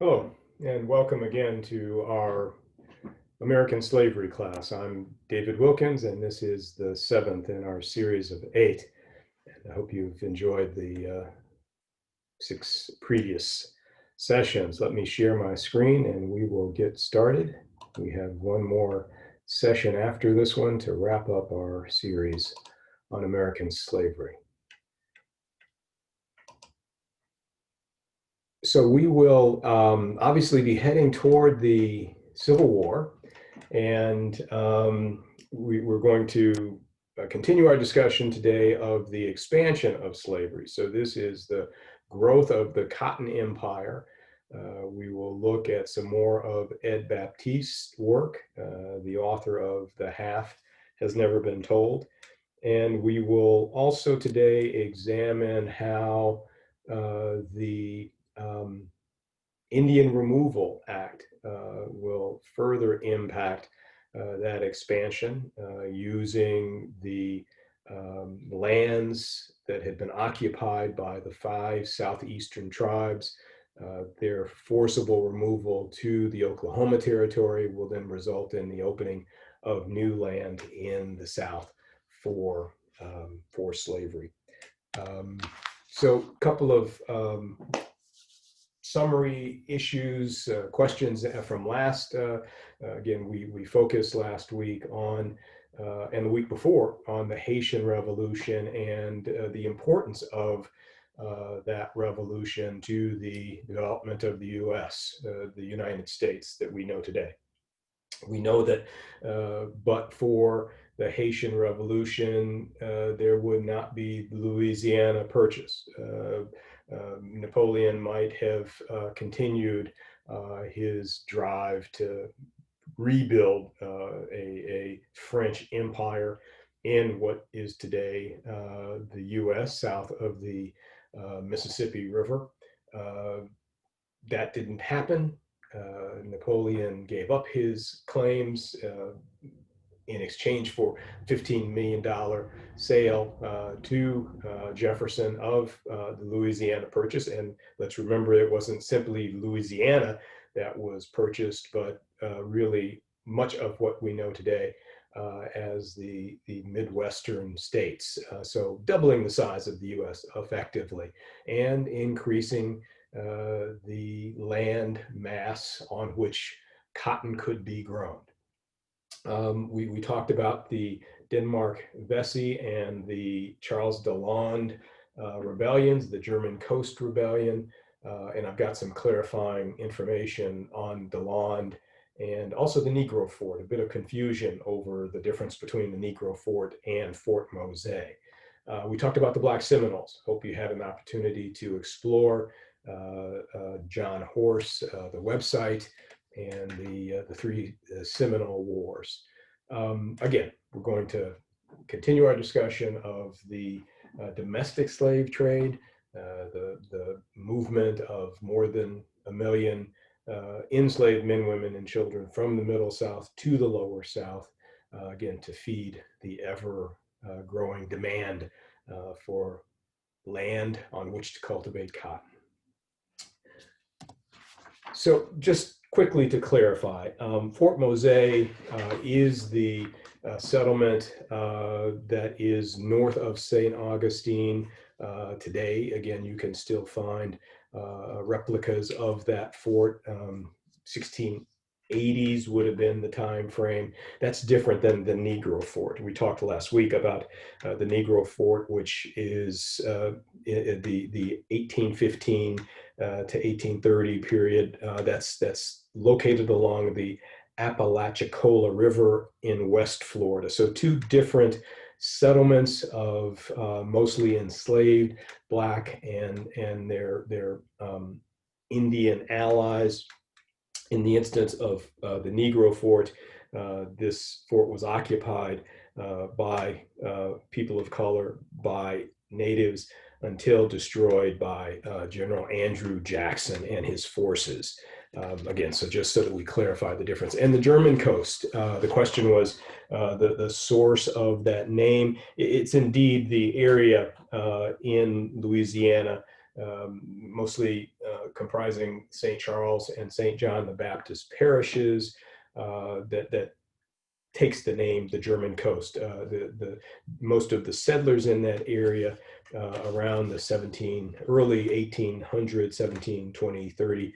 Hello, and welcome again to our American slavery class. I'm David Wilkins, and this is the seventh in our series of 8. And I hope you've enjoyed the 6 previous sessions. Let me share my screen and we will get started. We have one more session after this one to wrap up our series on American slavery. So we will obviously be heading toward the Civil War, and we're going to continue our discussion today of the expansion of slavery. So this is the growth of the Cotton Empire. We will look at some more of Ed Baptiste's work, the author of The Half Has Never Been Told. And we will also today examine how the Indian Removal Act will further impact that expansion using the lands that had been occupied by the 5 southeastern tribes. Their forcible removal to the Oklahoma Territory will then result in the opening of new land in the South for slavery. So a couple of summary issues, questions from last, again, we focused last week on, and the week before, on the Haitian Revolution and the importance of that revolution to the development of the U.S., the United States that we know today. We know that but for the Haitian Revolution, there would not be the Louisiana Purchase. Napoleon might have continued his drive to rebuild a French empire in what is today the U.S., south of the Mississippi River. That didn't happen. Napoleon gave up his claims in exchange for $15 million sale to Jefferson of the Louisiana Purchase. And let's remember, it wasn't simply Louisiana that was purchased, but really much of what we know today as the Midwestern states. So doubling the size of the U.S. effectively and increasing the land mass on which cotton could be grown. We talked about the Denmark Vesey and the Charles Deslandes rebellions, the German Coast Rebellion, and I've got some clarifying information on Deslandes and also the Negro Fort, a bit of confusion over the difference between the Negro Fort and Fort Mose. We talked about the Black Seminoles. Hope you had an opportunity to explore John Horse, the website, and the 3 Seminole Wars. Again, we're going to continue our discussion of the domestic slave trade, the movement of more than 1 million enslaved men, women, and children from the Middle South to the Lower South, again, to feed the ever growing demand for land on which to cultivate cotton. So just quickly to clarify, Fort Mose is the settlement that is north of St. Augustine. Today, again, you can still find replicas of that fort. 1680s would have been the time frame. That's different than the Negro Fort. We talked last week about the Negro Fort, which is the 1815 to 1830 period. That's located along the Apalachicola River in West Florida. So 2 different settlements of mostly enslaved Black and their Indian allies. In the instance of the Negro Fort, this fort was occupied by people of color, by natives, until destroyed by General Andrew Jackson and his forces. Again, so just so that we clarify the difference. And the German coast, the question was the source of that name. It's indeed the area in Louisiana mostly comprising St. Charles and St. John the Baptist parishes, that takes the name the German coast. Most of the settlers in that area around the early 1800s, 1720, 30,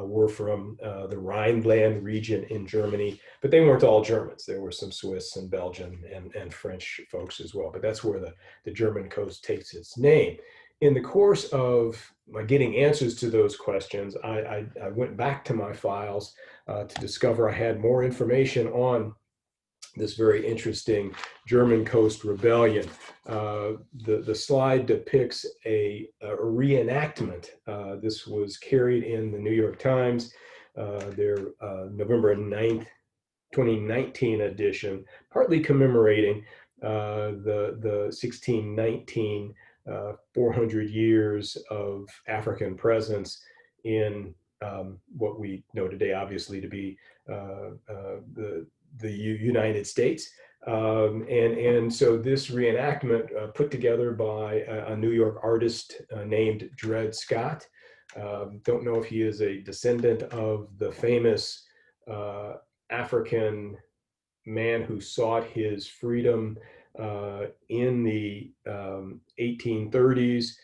were from the Rhineland region in Germany, but they weren't all Germans. There were some Swiss and Belgian and French folks as well, but that's where the German coast takes its name. In the course of my getting answers to those questions, I went back to my files to discover I had more information on this very interesting German coast rebellion. The slide depicts a reenactment. This was carried in the New York Times, their November 9th, 2019 edition, partly commemorating the 1619 400 years of African presence in what we know today, obviously, to be the United States. And so this reenactment put together by a New York artist named Dred Scott. Don't know if he is a descendant of the famous African man who sought his freedom in the 1830s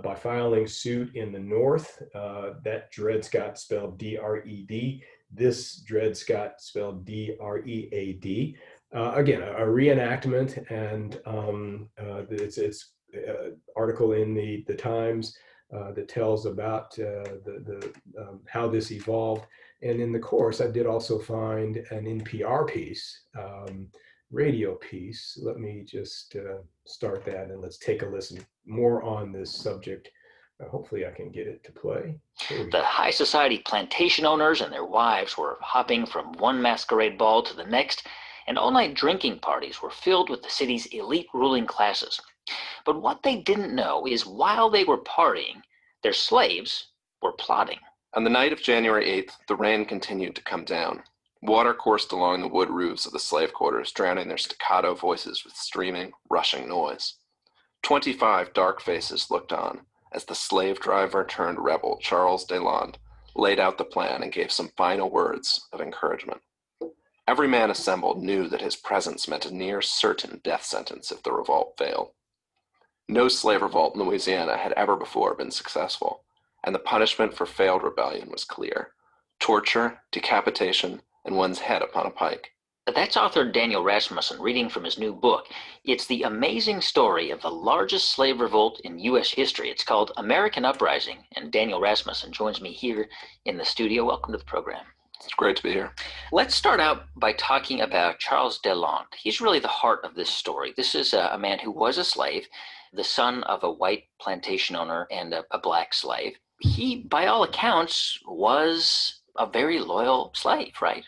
by filing suit in the North. That Dred Scott spelled D-R-E-D. This Dred Scott spelled D-R-E-A-D. Again, a reenactment, and it's an article in the Times that tells about how this evolved. And in the course, I did also find an NPR piece, radio piece. Let me just start that, and let's take a listen more on this subject. Hopefully I can get it to play. The high society plantation owners and their wives were hopping from one masquerade ball to the next, and all-night drinking parties were filled with the city's elite ruling classes. But what they didn't know is while they were partying, their slaves were plotting. On the night of January 8th, the rain continued to come down. Water coursed along the wood roofs of the slave quarters, drowning their staccato voices with streaming, rushing noise. 25 dark faces looked on as the slave driver turned rebel Charles Deslandes laid out the plan and gave some final words of encouragement. Every man assembled knew that his presence meant a near certain death sentence if the revolt failed. No slave revolt in Louisiana had ever before been successful, and the punishment for failed rebellion was clear: torture, decapitation, and one's head upon a pike. That's author Daniel Rasmussen reading from his new book. It's the amazing story of the largest slave revolt in U.S. history. It's called American Uprising, and Daniel Rasmussen joins me here in the studio. Welcome to the program. It's great to be here. Let's start out by talking about Charles Deslandes. He's really the heart of this story. This is a man who was a slave, the son of a white plantation owner and a black slave. He, by all accounts, was a very loyal slave, right?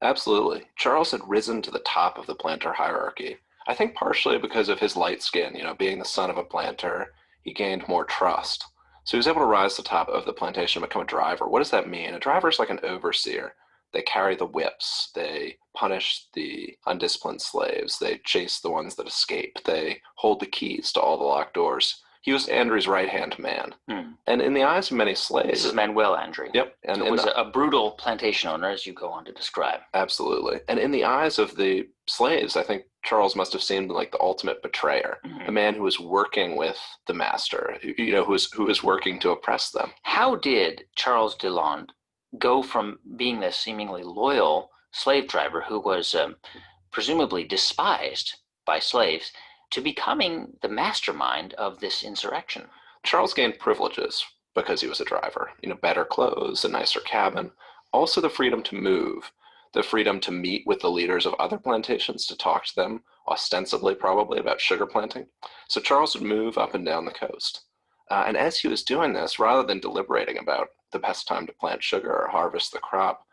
Absolutely. Charles had risen to the top of the planter hierarchy. I think partially because of his light skin, being the son of a planter, he gained more trust. So he was able to rise to the top of the plantation and become a driver. What does that mean? A driver is like an overseer. They carry the whips. They punish the undisciplined slaves. They chase the ones that escape. They hold the keys to all the locked doors. He was Andry's right-hand man. And in the eyes of many slaves... This is Manuel Andry. Yep. And it was a brutal plantation owner, as you go on to describe. Absolutely. And in the eyes of the slaves, I think Charles must have seemed like the ultimate betrayer, a man who was working with the master, who was working to oppress them. How did Charles Deslandes go from being this seemingly loyal slave driver who was presumably despised by slaves to becoming the mastermind of this insurrection? Charles gained privileges because he was a driver, better clothes, a nicer cabin, also the freedom to move, the freedom to meet with the leaders of other plantations, to talk to them, ostensibly probably about sugar planting. So Charles would move up and down the coast. And as he was doing this, rather than deliberating about the best time to plant sugar or harvest the crop,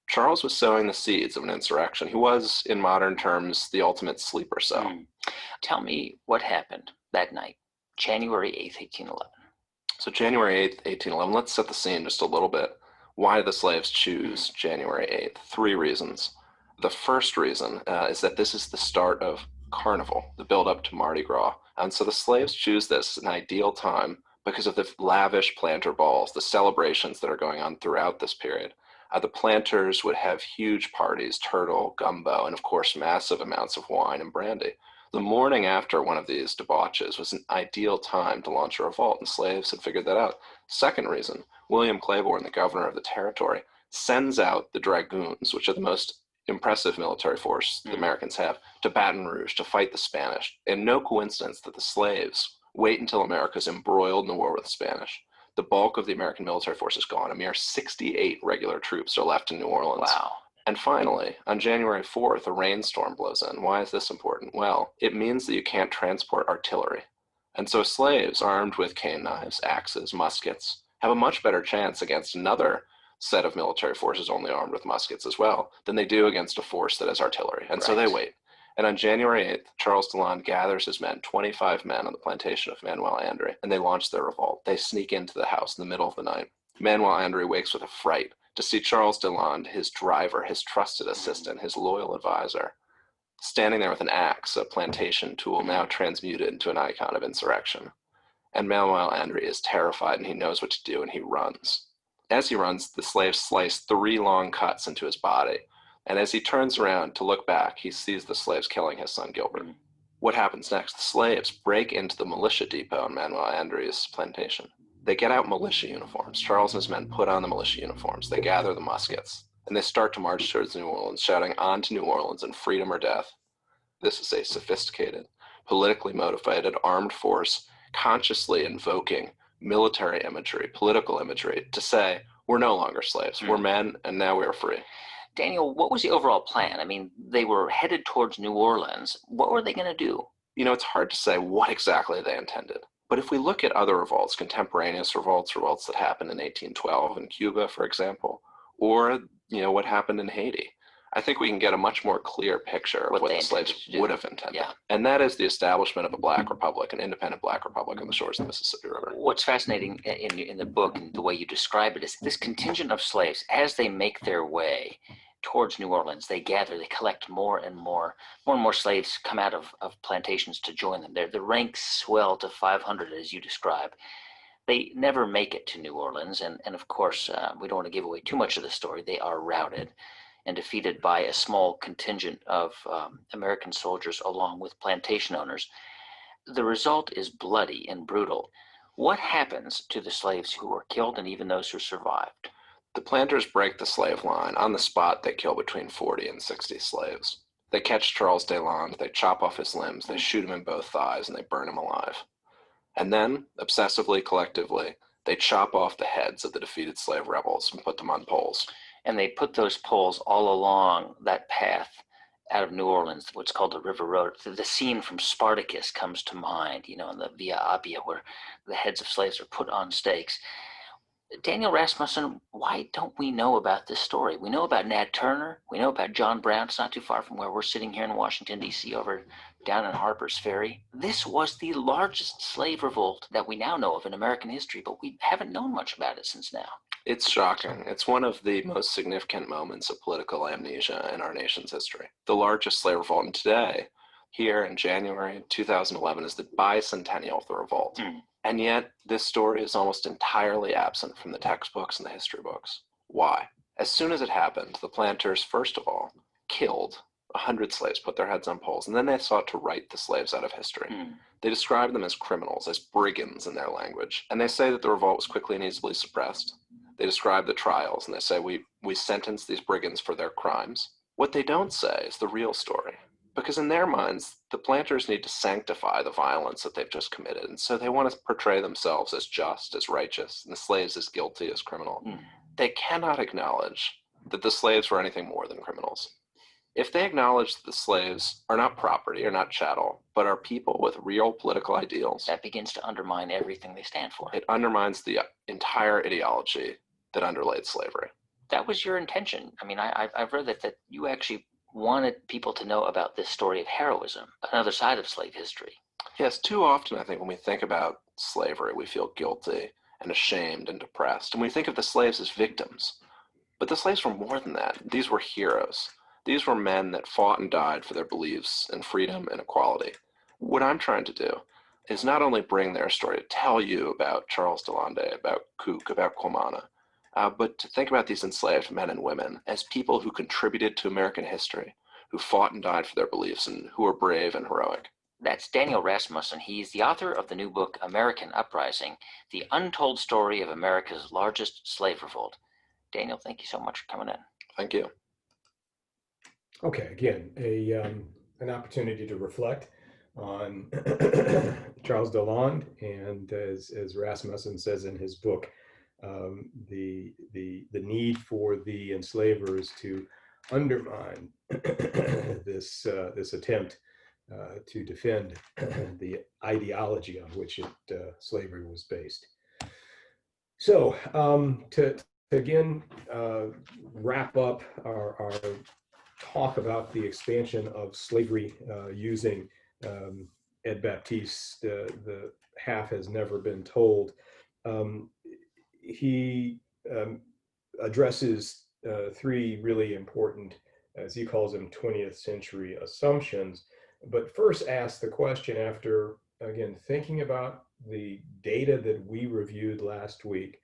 Charles was sowing the seeds of an insurrection. He was, in modern terms, the ultimate sleeper cell. Tell me what happened that night, January 8th, 1811. So January 8th, 1811, let's set the scene just a little bit. Why did the slaves choose January 8th? 3 reasons. The first reason is that this is the start of Carnival, the build-up to Mardi Gras. And so the slaves choose this as an ideal time because of the lavish planter balls, the celebrations that are going on throughout this period. The planters would have huge parties, turtle, gumbo, and of course massive amounts of wine and brandy. The morning after one of these debauches was an ideal time to launch a revolt, and slaves had figured that out. Second reason, William Claiborne, the governor of the territory, sends out the dragoons, which are the most impressive military force the Americans have, to Baton Rouge to fight the Spanish. And no coincidence that the slaves wait until America's embroiled in the war with the Spanish. The bulk of the American military force is gone. A mere 68 regular troops are left in New Orleans. Wow. And finally, on January 4th, a rainstorm blows in. Why is this important? Well, it means that you can't transport artillery. And so slaves armed with cane knives, axes, muskets, have a much better chance against another set of military forces only armed with muskets as well than they do against a force that has artillery. And so they wait. And on January 8th, Charles DeLand gathers his men, 25 men on the plantation of Manuel Andre, and they launch their revolt. They sneak into the house in the middle of the night. Manuel Andre wakes with a fright to see Charles DeLand, his driver, his trusted assistant, his loyal advisor, standing there with an axe, a plantation tool now transmuted into an icon of insurrection. And Manuel Andre is terrified, and he knows what to do, and he runs. As he runs, the slaves slice 3 long cuts into his body. And as he turns around to look back, he sees the slaves killing his son Gilbert. What happens next? The slaves break into the militia depot on Manuel Andre's plantation. They get out militia uniforms. Charles and his men put on the militia uniforms. They gather the muskets, and they start to march towards New Orleans, shouting, "On to New Orleans and freedom or death." This is a sophisticated, politically motivated armed force consciously invoking military imagery, political imagery, to say, we're no longer slaves. We're men, and now we are free. Daniel, what was the overall plan? I mean, they were headed towards New Orleans. What were they going to do? You know, it's hard to say what exactly they intended. But if we look at other revolts, contemporaneous revolts that happened in 1812 in Cuba, for example, or, what happened in Haiti, I think we can get a much more clear picture of what the slaves would have intended. Yeah. And that is the establishment of a black republic, an independent black republic on the shores of the Mississippi River. What's fascinating in the book and the way you describe it is this contingent of slaves, as they make their way towards New Orleans, they gather, they collect more and more slaves come out of plantations to join them. The ranks swell to 500, as you describe. They never make it to New Orleans, and of course, we don't want to give away too much of the story. They are routed and defeated by a small contingent of American soldiers along with plantation owners. The result is bloody and brutal. What happens to the slaves who were killed and even those who survived? The planters break the slave line. On the spot, they kill between 40 and 60 slaves. They catch Charles DeLand, they chop off his limbs, they shoot him in both thighs, and they burn him alive. And then, obsessively, collectively, they chop off the heads of the defeated slave rebels and put them on poles. And they put those poles all along that path out of New Orleans, what's called the River Road. The scene from Spartacus comes to mind, in the Via Appia, where the heads of slaves are put on stakes. Daniel Rasmussen, why don't we know about this story? We know about Nat Turner. We know about John Brown. It's not too far from where we're sitting here in Washington, D.C., over down in Harper's Ferry. This was the largest slave revolt that we now know of in American history, but we haven't known much about it since now. It's shocking. It's one of the most significant moments of political amnesia in our nation's history. The largest slave revolt, and today, here in January 2011, is the bicentennial of the revolt. And yet, this story is almost entirely absent from the textbooks and the history books. Why? As soon as it happened, the planters, first of all, killed 100 slaves, put their heads on poles, and then they sought to write the slaves out of history. They described them as criminals, as brigands in their language, and they say that the revolt was quickly and easily suppressed. They describe the trials, and they say, we sentenced these brigands for their crimes. What they don't say is the real story. Because in their minds, the planters need to sanctify the violence that they've just committed. And so they want to portray themselves as just, as righteous, and the slaves as guilty, as criminal. They cannot acknowledge that the slaves were anything more than criminals. If they acknowledge that the slaves are not property or not chattel, but are people with real political ideals, that begins to undermine everything they stand for. It undermines the entire ideology that underlaid slavery. That was your intention. I mean, I've read that you actually wanted people to know about this story of heroism, another side of slave history. Yes, too often I think when we think about slavery, we feel guilty and ashamed and depressed. And we think of the slaves as victims. But the slaves were more than that. These were heroes. These were men that fought and died for their beliefs in freedom and equality. What I'm trying to do is not only bring their story to tell you about Charles Delande, about Cook, about Kwamana, but to think about these enslaved men and women as people who contributed to American history, who fought and died for their beliefs, and who were brave and heroic. That's Daniel Rasmussen. He's the author of the new book, American Uprising, The Untold Story of America's Largest Slave Revolt. Daniel, thank you so much for coming in. Thank you. Okay, again, an opportunity to reflect on Charles Delande, and as Rasmussen says in his book, the need for the enslavers to undermine this attempt to defend the ideology on which slavery was based. So to again wrap up our talk about the expansion of slavery using Ed Baptiste, the half has never been told. He addresses three really important, as he calls them, 20th century assumptions, but first asks the question, after, again, thinking about the data that we reviewed last week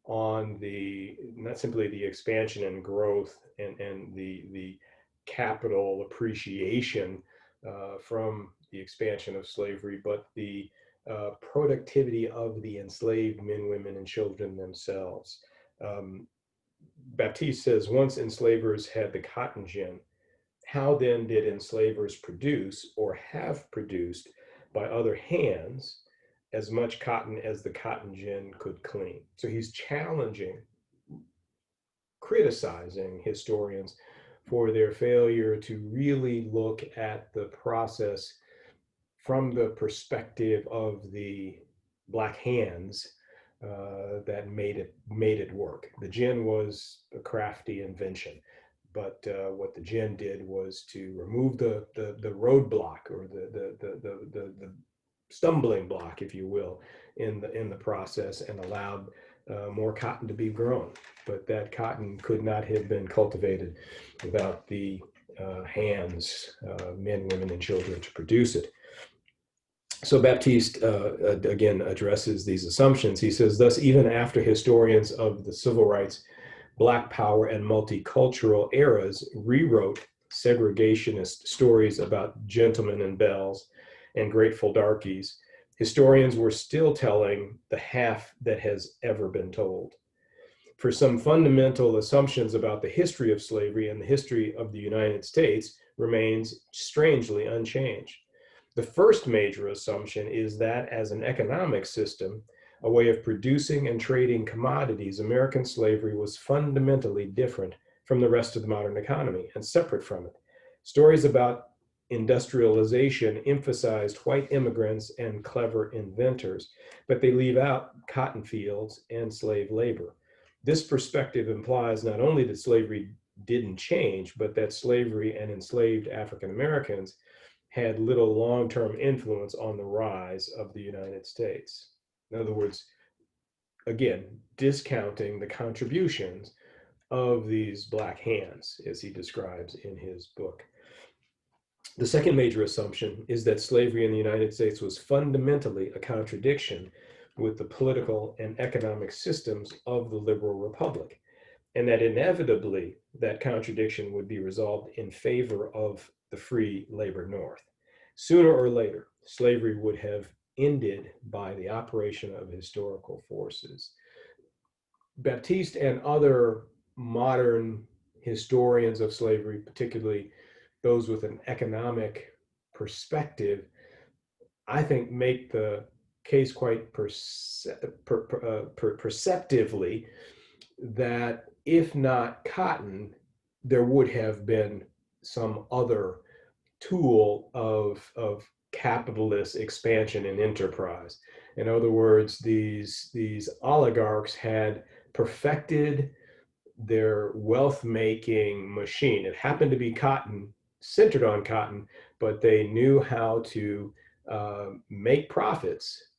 on the, not simply the expansion and growth and the capital appreciation from the expansion of slavery, but the productivity of the enslaved men, women, and children themselves. Baptiste says, once enslavers had the cotton gin, how then did enslavers produce or have produced by other hands as much cotton as the cotton gin could clean? So he's challenging, criticizing historians for their failure to really look at the process from the perspective of the black hands that made it work. The gin was a crafty invention, but what the gin did was to remove the roadblock, or the stumbling block, if you will, in the process, and allowed more cotton to be grown. But that cotton could not have been cultivated without the hands, men, women, and children, to produce it. So Baptiste, again, addresses these assumptions. He says, thus, even after historians of the civil rights, Black power, and multicultural eras rewrote segregationist stories about gentlemen and belles and grateful darkies, historians were still telling the half that has ever been told. For some fundamental assumptions about the history of slavery and the history of the United States remains strangely unchanged. The first major assumption is that as an economic system, a way of producing and trading commodities, American slavery was fundamentally different from the rest of the modern economy and separate from it. Stories about industrialization emphasized white immigrants and clever inventors, but they leave out cotton fields and slave labor. This perspective implies not only that slavery didn't change, but that slavery and enslaved African Americans had little long-term influence on the rise of the United States. In other words, again, discounting the contributions of these black hands, as he describes in his book. The second major assumption is that slavery in the United States was fundamentally a contradiction with the political and economic systems of the liberal republic, and that inevitably that contradiction would be resolved in favor of the free labor North. Sooner or later, slavery would have ended by the operation of historical forces. Baptiste and other modern historians of slavery, particularly those with an economic perspective, I think make the case quite perceptively that if not cotton, there would have been some other tool of capitalist expansion and enterprise. In other words, these oligarchs had perfected their wealth-making machine. It happened to be cotton, centered on cotton, but they knew how to make profits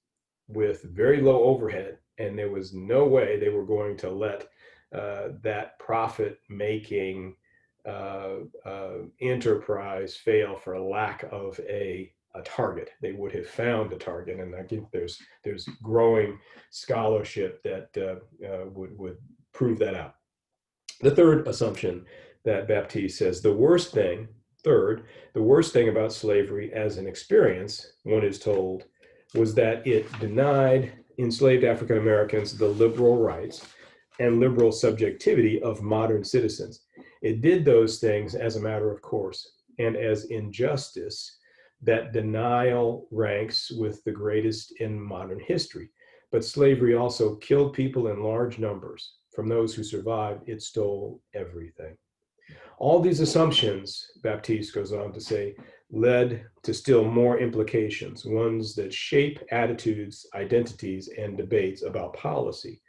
with very low overhead, and there was no way they were going to let that profit-making enterprise fail for lack of a a target. They would have found a target, and I think there's growing scholarship that would prove that out. The third assumption that Baptiste says, the worst thing about slavery as an experience, one is told, was that it denied enslaved African Americans the liberal rights and liberal subjectivity of modern citizens. It did those things as a matter of course and as injustice that denial ranks with the greatest in modern history. But slavery also killed people in large numbers. From those who survived, it stole everything. All these assumptions, Baptiste goes on to say, led to still more implications, ones that shape attitudes, identities, and debates about policy.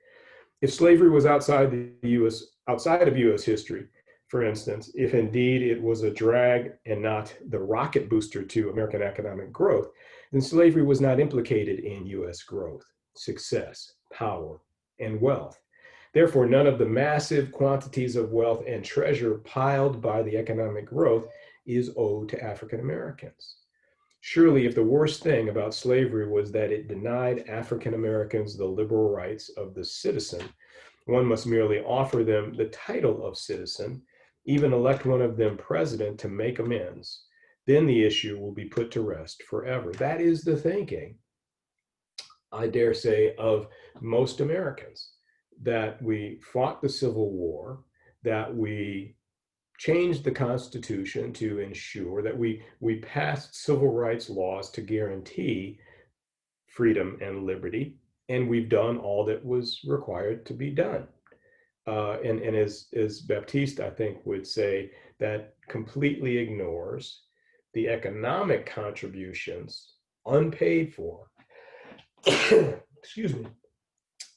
If slavery was outside of US history, for instance, if indeed it was a drag and not the rocket booster to American economic growth, then slavery was not implicated in US growth, success, power, and wealth. Therefore, none of the massive quantities of wealth and treasure piled by the economic growth is owed to African Americans. Surely, if the worst thing about slavery was that it denied African Americans the liberal rights of the citizen, one must merely offer them the title of citizen, even elect one of them president to make amends. Then the issue will be put to rest forever. That is the thinking, I dare say, of most Americans, that we fought the Civil War, that we changed the Constitution to ensure that we passed civil rights laws to guarantee freedom and liberty, and we've done all that was required to be done. And as Baptiste, I think, would say, that completely ignores the economic contributions, unpaid for, excuse me,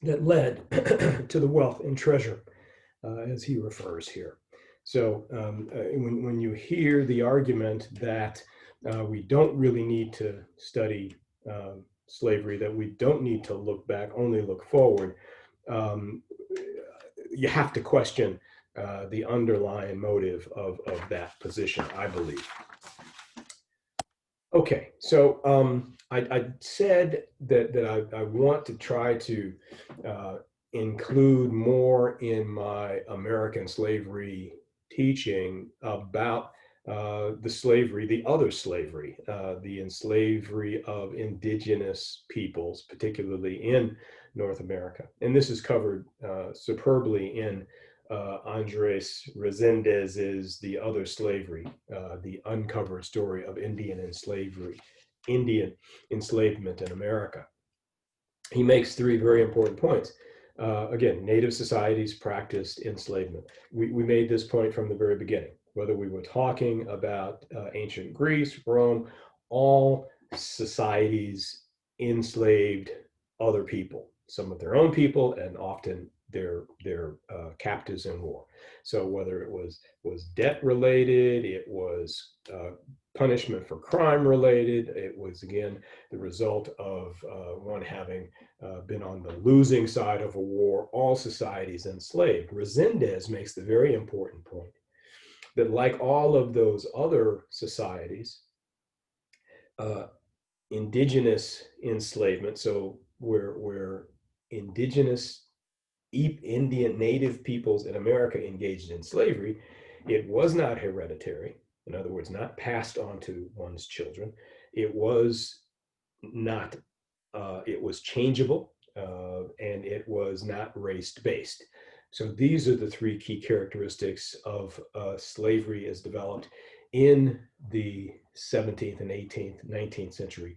that led to the wealth and treasure, as he refers here. So when you hear the argument that we don't really need to study slavery, that we don't need to look back, only look forward, you have to question the underlying motive of that position, I believe. Okay, so I said that I want to try to include more in my American slavery teaching about the slavery, the other slavery, the enslavery of indigenous peoples, particularly in North America. And this is covered superbly in Andres Resendez's The Other Slavery, the uncovered story of Indian enslavement in America. He makes three very important points. Again, Native societies practiced enslavement. We made this point from the very beginning, whether we were talking about ancient Greece, Rome, all societies enslaved other people, some of their own people, and often their captives in war. So whether it was debt related, it was punishment for crime related, it was again the result of one having been on the losing side of a war, all societies enslaved. Resendez makes the very important point that, like all of those other societies, indigenous enslavement, so where indigenous Indian native peoples in America engaged in slavery, it was not hereditary. In other words, not passed on to one's children. It was not, it was changeable, and it was not race-based. So these are the three key characteristics of slavery as developed in the 17th and 18th, 19th century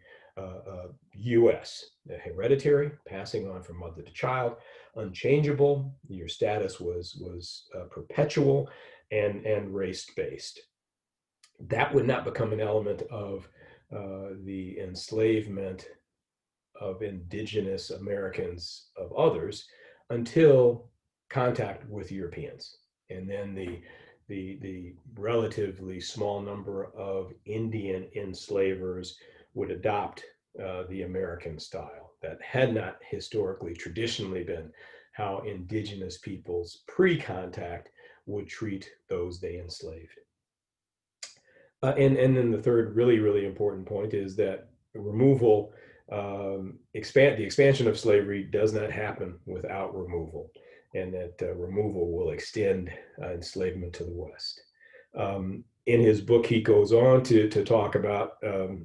US. Hereditary, passing on from mother to child; unchangeable, your status was perpetual; and race-based. That would not become an element of the enslavement of indigenous Americans of others until contact with Europeans, and then the relatively small number of Indian enslavers would adopt the American style. That had not historically, traditionally been how indigenous peoples pre-contact would treat those they enslaved. And then the third really, really important point is that removal, the expansion of slavery does not happen without removal, and that removal will extend enslavement to the West. In his book, he goes on to talk about,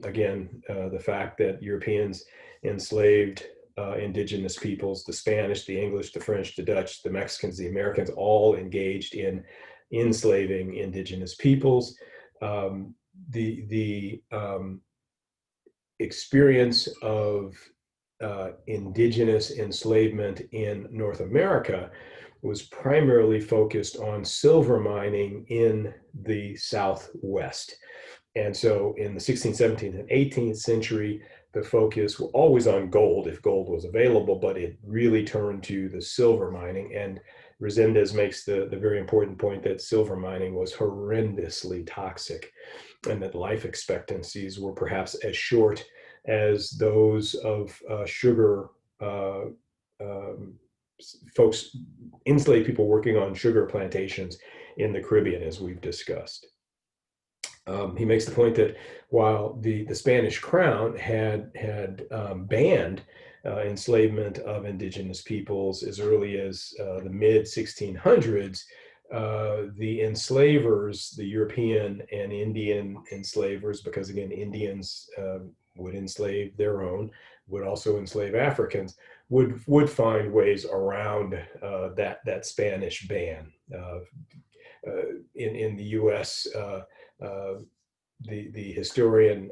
again, the fact that Europeans enslaved indigenous peoples, the Spanish, the English, the French, the Dutch, the Mexicans, the Americans, all engaged in enslaving indigenous peoples. The experience of indigenous enslavement in North America was primarily focused on silver mining in the Southwest. And so in the 16th, 17th, and 18th century, the focus was always on gold if gold was available, but it really turned to the silver mining. And Resendez makes the very important point that silver mining was horrendously toxic, and that life expectancies were perhaps as short as those of sugar folks, enslaved people working on sugar plantations in the Caribbean, as we've discussed. He makes the point that while the Spanish crown had banned enslavement of indigenous peoples as early as the mid 1600s, the enslavers, the European and Indian enslavers, because again, Indians would enslave their own, would also enslave Africans, would find ways around that Spanish ban. In the U.S., the historian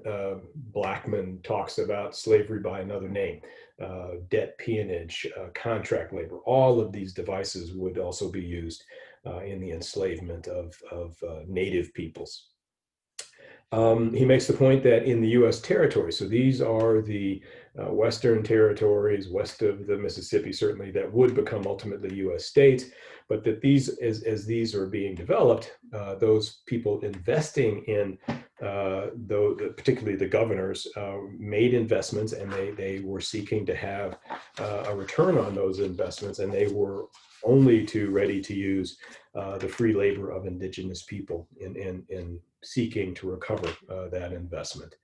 Blackman talks about slavery by another name, debt peonage, contract labor. All of these devices would also be used in the enslavement of native peoples. He makes the point that in the U.S. territory, so these are the Western territories west of the Mississippi, certainly, that would become ultimately U.S. states, but that these, as these are being developed, those people investing in, particularly the governors, made investments, and they were seeking to have a return on those investments, and they were only ready to use the free labor of indigenous people in seeking to recover that investment.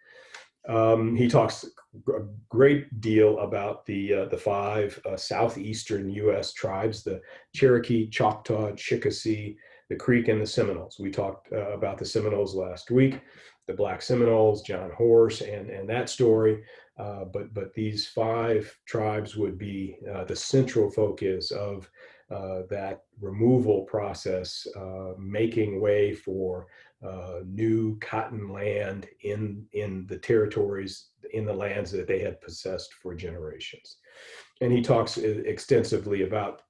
He talks a great deal about the five southeastern U.S. tribes: the Cherokee, Choctaw, Chickasaw, the Creek, and the Seminoles. We talked about the Seminoles last week, the Black Seminoles, John Horse, and that story. But these five tribes would be the central focus of that removal process, making way for new cotton land in the territories, in the lands that they had possessed for generations. And he talks extensively about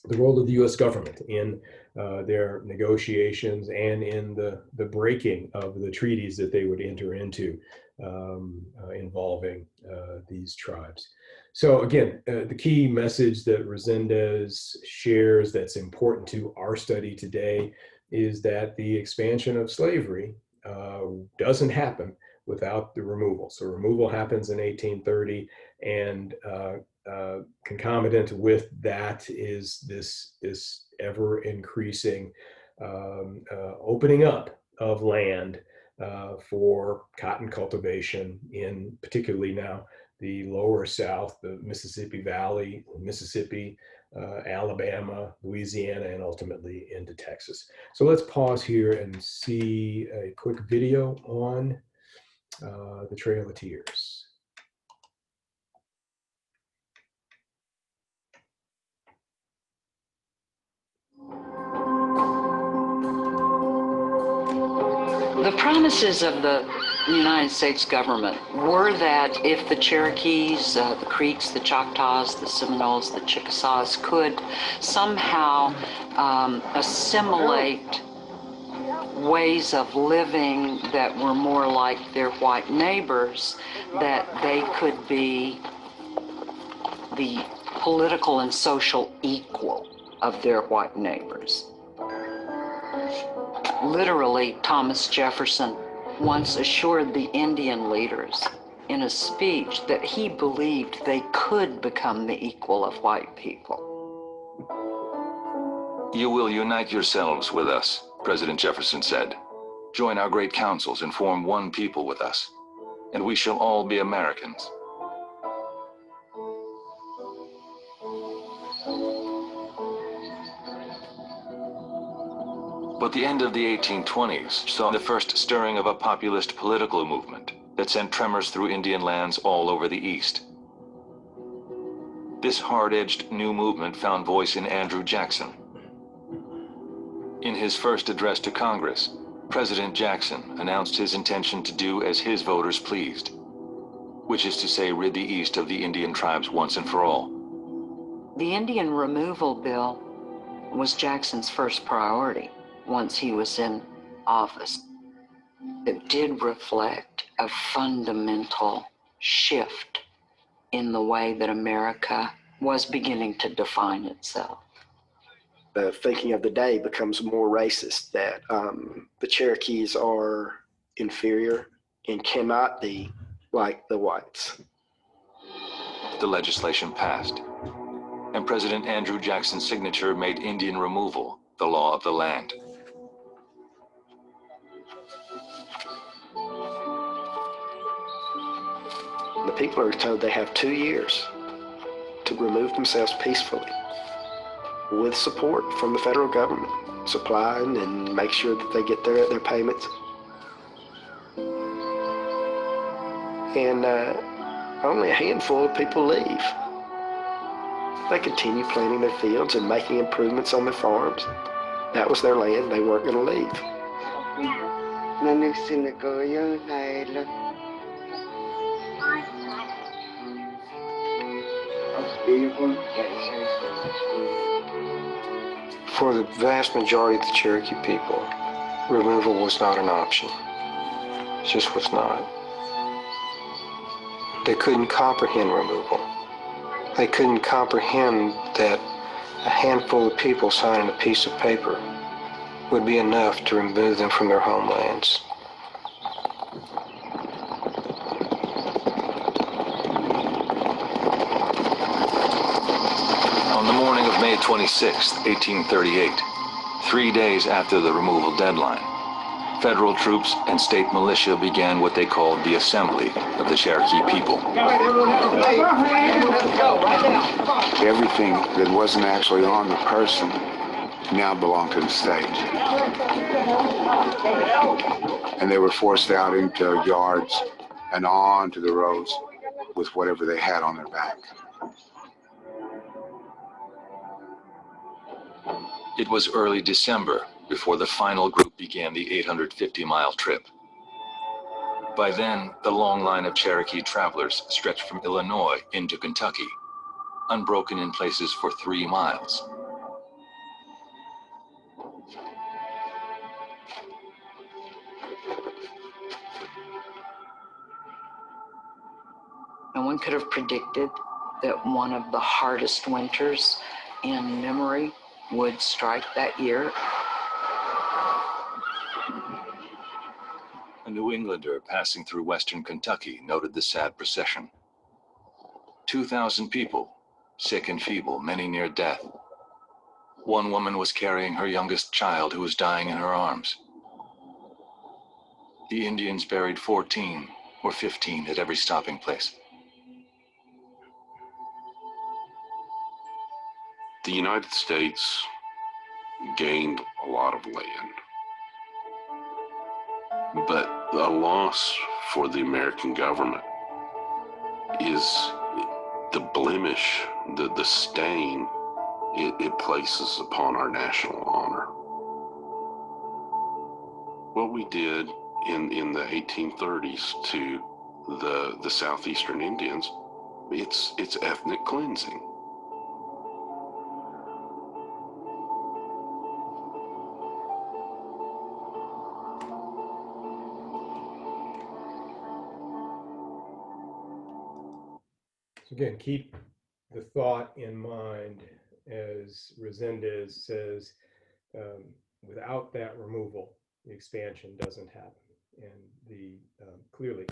the role of the U.S. government in their negotiations and in the breaking of the treaties that they would enter into involving these tribes. So again, the key message that Resendez shares that's important to our study today is that the expansion of slavery doesn't happen without the removal. So removal happens in 1830, and concomitant with that is this ever increasing opening up of land for cotton cultivation in particularly now the lower South, the Mississippi Valley, Mississippi, Alabama, Louisiana, and ultimately into Texas. So let's pause here and see a quick video on the Trail of Tears. The promises of the United States government were that if the Cherokees, the Creeks, the Choctaws, the Seminoles, the Chickasaws could somehow assimilate ways of living that were more like their white neighbors, that they could be the political and social equal of their white neighbors. Literally, Thomas Jefferson once assured the Indian leaders in a speech that he believed they could become the equal of white people. You will unite yourselves with us, President Jefferson said. Join our great councils and form one people with us, and we shall all be Americans. But the end of the 1820s saw the first stirring of a populist political movement that sent tremors through Indian lands all over the East. This hard-edged new movement found voice in Andrew Jackson. In his first address to Congress, President Jackson announced his intention to do as his voters pleased, which is to say rid the East of the Indian tribes once and for all. The Indian Removal Bill was Jackson's first priority once he was in office. It did reflect a fundamental shift in the way that America was beginning to define itself. The thinking of the day becomes more racist, that the Cherokees are inferior and cannot be like the whites. The legislation passed, and President Andrew Jackson's signature made Indian removal the law of the land. The people are told they have 2 years to remove themselves peacefully with support from the federal government, supplying and make sure that they get their payments. And only a handful of people leave. They continue planting their fields and making improvements on their farms. That was their land. They weren't going to leave. For the vast majority of the Cherokee people, removal was not an option. It just was not. They couldn't comprehend removal. They couldn't comprehend that a handful of people signing a piece of paper would be enough to remove them from their homelands. On the morning of May 26, 1838, 3 days after the removal deadline, federal troops and state militia began what they called the Assembly of the Cherokee people. Everything that wasn't actually on the person now belonged to the state. And they were forced out into yards and onto the roads with whatever they had on their back. It was early December before the final group began the 850-mile trip. By then, the long line of Cherokee travelers stretched from Illinois into Kentucky, unbroken in places for 3 miles. No one could have predicted that one of the hardest winters in memory would strike that year. A New Englander passing through western Kentucky noted the sad procession. 2,000 people, sick and feeble, many near death. One woman was carrying her youngest child who was dying in her arms. The Indians buried 14 or 15 at every stopping place. The United States gained a lot of land, but a loss for the American government is the blemish, the stain it places upon our national honor. What we did in the 1830s to the southeastern Indians, it's ethnic cleansing. So again, keep the thought in mind as Resendez says, without that removal, the expansion doesn't happen. And clearly,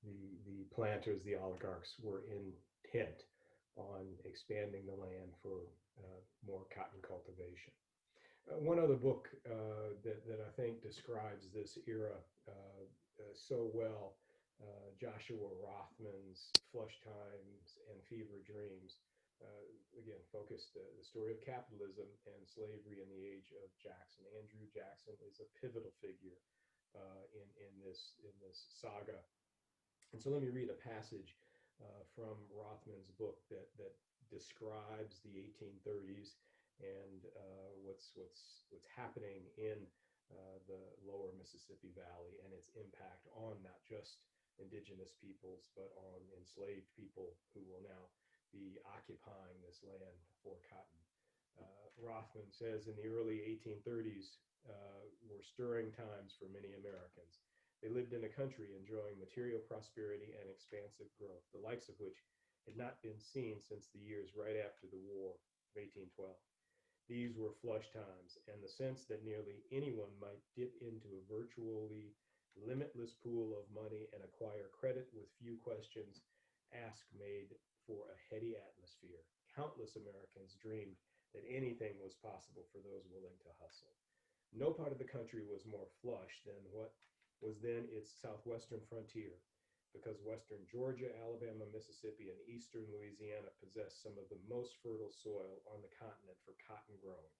the planters, the oligarchs were intent on expanding the land for more cotton cultivation. One other book that I think describes this era so well, Joshua Rothman's Flush Times and Fever Dreams, again, focused the story of capitalism and slavery in the age of Jackson. Andrew Jackson is a pivotal figure in this saga. And so let me read a passage from Rothman's book that describes the 1830s and what's happening in the lower Mississippi Valley and its impact on not just indigenous peoples, but on enslaved people who will now be occupying this land for cotton. Rothman says in the early 1830s were stirring times for many Americans. They lived in a country enjoying material prosperity and expansive growth, the likes of which had not been seen since the years right after the War of 1812. These were flush times, and the sense that nearly anyone might dip into a virtually limitless pool of money and acquire credit with few questions asked made for a heady atmosphere. Countless Americans dreamed that anything was possible for those willing to hustle. No part of the country was more flush than what was then its southwestern frontier, because western Georgia, Alabama, Mississippi, and eastern Louisiana possessed some of the most fertile soil on the continent for cotton growing.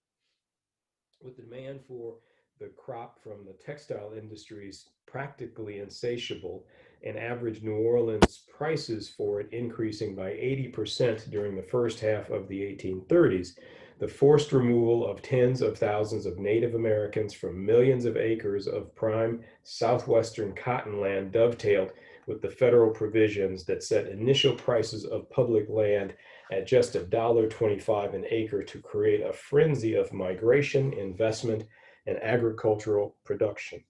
With the demand for the crop from the textile industries practically insatiable, and average New Orleans prices for it increasing by 80% during the first half of the 1830s, the forced removal of tens of thousands of Native Americans from millions of acres of prime southwestern cotton land dovetailed with the federal provisions that set initial prices of public land at just $1.25 an acre to create a frenzy of migration, investment, and agricultural production.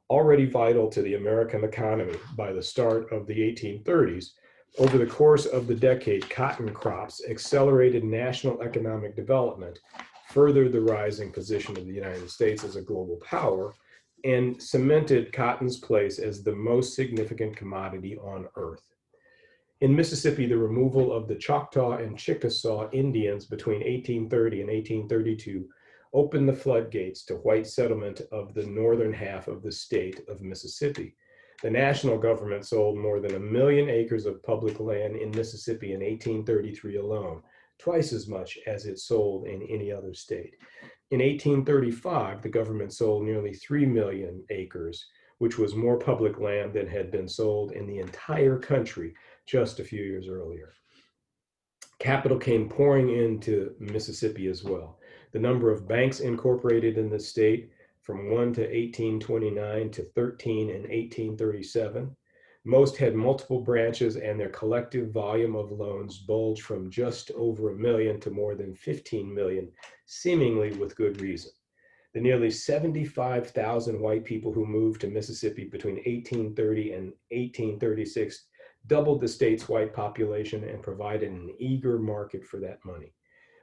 Already vital to the American economy by the start of the 1830s, over the course of the decade, cotton crops accelerated national economic development, furthered the rising position of the United States as a global power, and cemented cotton's place as the most significant commodity on earth. In Mississippi, the removal of the Choctaw and Chickasaw Indians between 1830 and 1832 opened the floodgates to white settlement of the northern half of the state of Mississippi. The national government sold more than 1 million acres of public land in Mississippi in 1833 alone, twice as much as it sold in any other state. In 1835, the government sold nearly 3 million acres, which was more public land than had been sold in the entire country just a few years earlier. Capital came pouring into Mississippi as well. The number of banks incorporated in the state from 1 to 1829 to 13 in 1837. Most had multiple branches, and their collective volume of loans bulged from just over 1 million to more than 15 million, seemingly with good reason. The nearly 75,000 white people who moved to Mississippi between 1830 and 1836 doubled the state's white population and provided an eager market for that money.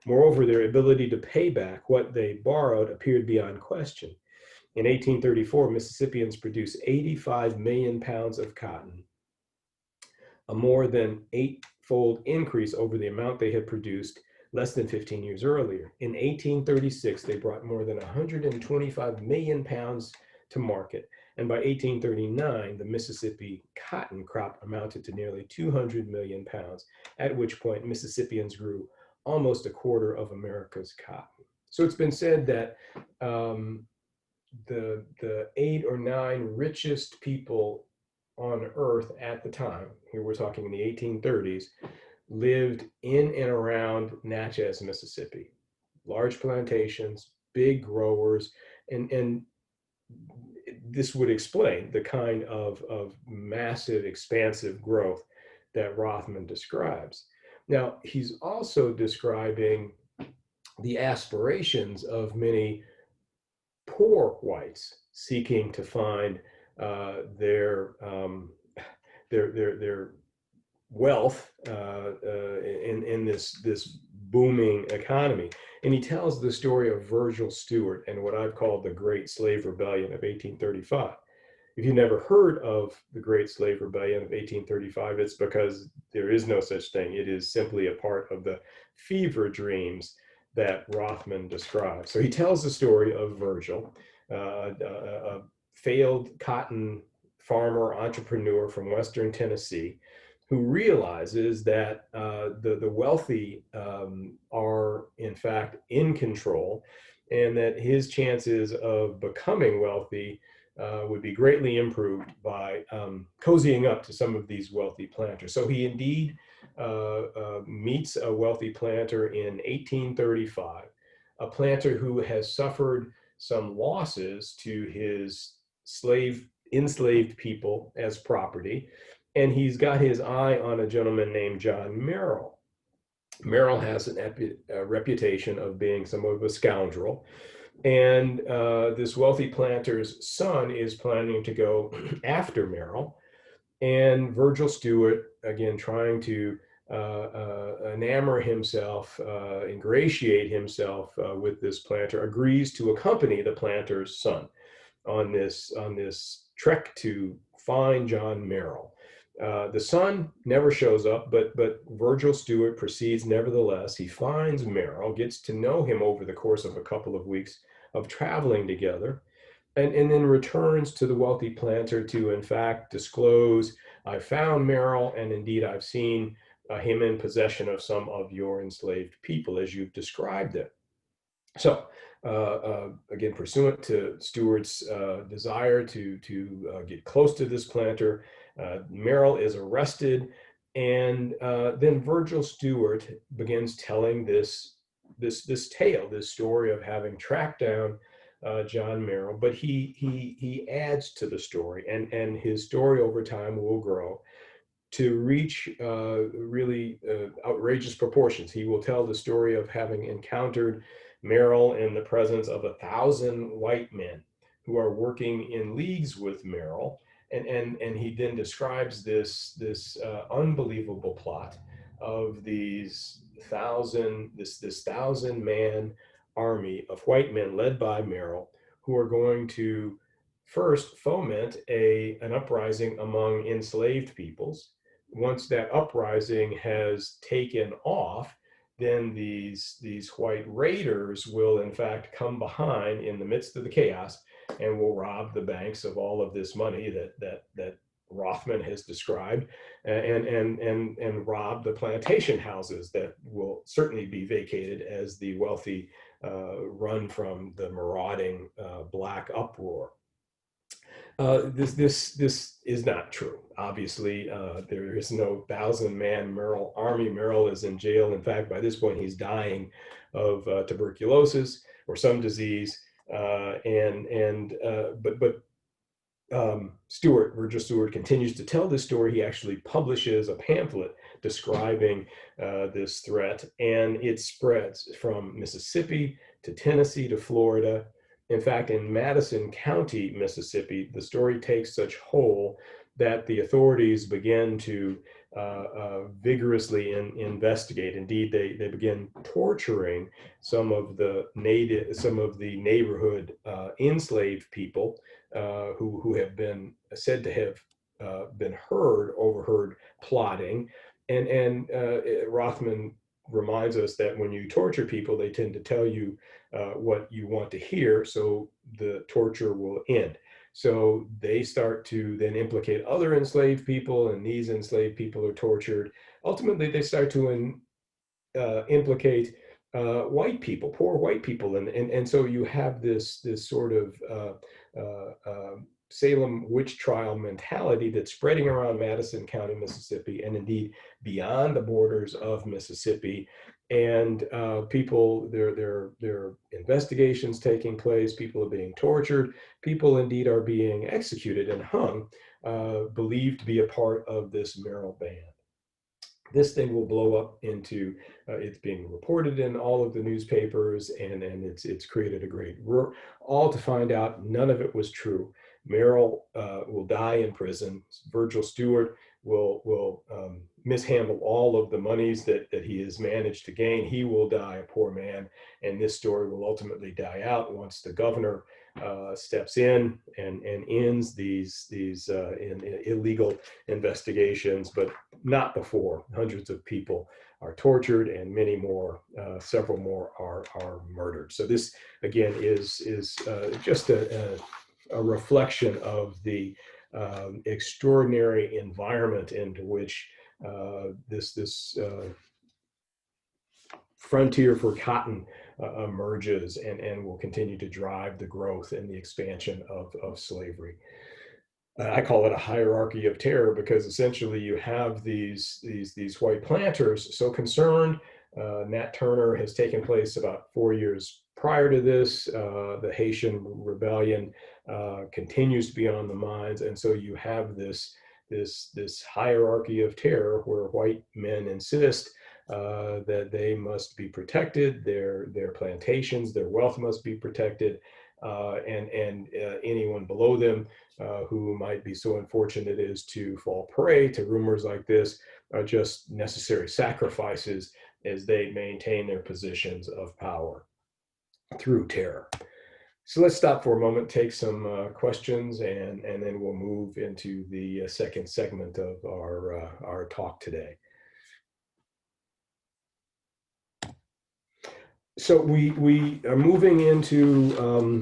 Moreover, their ability to pay back what they borrowed appeared beyond question. In 1834, Mississippians produced 85 million pounds of cotton, a more than 8-fold increase over the amount they had produced less than 15 years earlier. In 1836, they brought more than 125 million pounds to market, and by 1839, the Mississippi cotton crop amounted to nearly 200 million pounds, at which point Mississippians grew almost a quarter of America's cotton. So it's been said that the 8 or 9 richest people on earth at the time, here we're talking in the 1830s, lived in and around Natchez, Mississippi. Large plantations, big growers, and this would explain the kind of massive, expansive growth that Rothman describes. Now, he's also describing the aspirations of many poor whites seeking to find their wealth in this booming economy. And he tells the story of Virgil Stewart and what I've called the Great Slave Rebellion of 1835. If you've never heard of the Great Slave Rebellion of 1835, it's because there is no such thing. It is simply a part of the fever dreams that Rothman describes. So he tells the story of Virgil, a failed cotton farmer entrepreneur from Western Tennessee, who realizes that the wealthy are in fact in control, and that his chances of becoming wealthy would be greatly improved by cozying up to some of these wealthy planters. So he indeed meets a wealthy planter in 1835, a planter who has suffered some losses to his enslaved people as property, and he's got his eye on a gentleman named John Merrill. Merrill has a reputation of being somewhat of a scoundrel, and this wealthy planter's son is planning to go after Merrill. And Virgil Stewart, again, trying to enamor himself, ingratiate himself with this planter, agrees to accompany the planter's son on this trek to find John Merrill. The son never shows up, but Virgil Stewart proceeds nevertheless. He finds Merrill, gets to know him over the course of a couple of weeks of traveling together, and then returns to the wealthy planter to, in fact, disclose, I found Merrill, and indeed I've seen him in possession of some of your enslaved people, as you've described it. So, again, pursuant to Stewart's desire to get close to this planter, Merrill is arrested, and then Virgil Stewart begins telling this tale, this story of having tracked down John Merrill, but he adds to the story, and his story over time will grow to reach really outrageous proportions. He will tell the story of having encountered Merrill in the presence of 1,000 white men who are working in leagues with Merrill, and he then describes this unbelievable plot of this 1,000-man army of white men led by Merrill, who are going to first foment an uprising among enslaved peoples. Once that uprising has taken off, then these white raiders will in fact come behind in the midst of the chaos and will rob the banks of all of this money that Rothman has described, and rob the plantation houses that will certainly be vacated as the wealthy run from the marauding black uproar. This is not true. Obviously, there is no 1,000-man Merrill army. Merrill is in jail. In fact, by this point, he's dying of tuberculosis or some disease. Virgil Stewart continues to tell this story. He actually publishes a pamphlet describing this threat, and it spreads from Mississippi to Tennessee to Florida. In fact, in Madison County, Mississippi, the story takes such hold that the authorities begin to vigorously investigate. Indeed, they begin torturing some of the neighborhood enslaved people who have been said to have been overheard plotting. And Rothman reminds us that when you torture people, they tend to tell you what you want to hear, so the torture will end. So they start to then implicate other enslaved people, and these enslaved people are tortured. Ultimately, they start to implicate white people, poor white people, and so you have this sort of Salem witch trial mentality that's spreading around Madison County, Mississippi, and indeed beyond the borders of Mississippi. And people, there are investigations taking place, people are being tortured, people indeed are being executed and hung, believed to be a part of this Merrill band. This thing will blow up into, it's being reported in all of the newspapers, and it's created a great roar, all to find out none of it was true. Merrill will die in prison. Virgil Stewart will mishandle all of the monies that he has managed to gain. He will die a poor man, and this story will ultimately die out once the governor steps in and ends these illegal investigations, but not before. Hundreds of people are tortured, and many more, several more are murdered. So this, again, is just a reflection of the extraordinary environment into which this frontier for cotton emerges and will continue to drive the growth and the expansion of slavery. I call it a hierarchy of terror because essentially you have these white planters so concerned. Nat Turner has taken place about 4 years prior to this. The Haitian rebellion continues to be on the minds, and so you have this hierarchy of terror where white men insist that they must be protected, their plantations, their wealth must be protected, and anyone below them who might be so unfortunate as to fall prey to rumors like this are just necessary sacrifices as they maintain their positions of power through terror. So let's stop for a moment, take some questions, and then we'll move into the second segment of our talk today. So we are moving into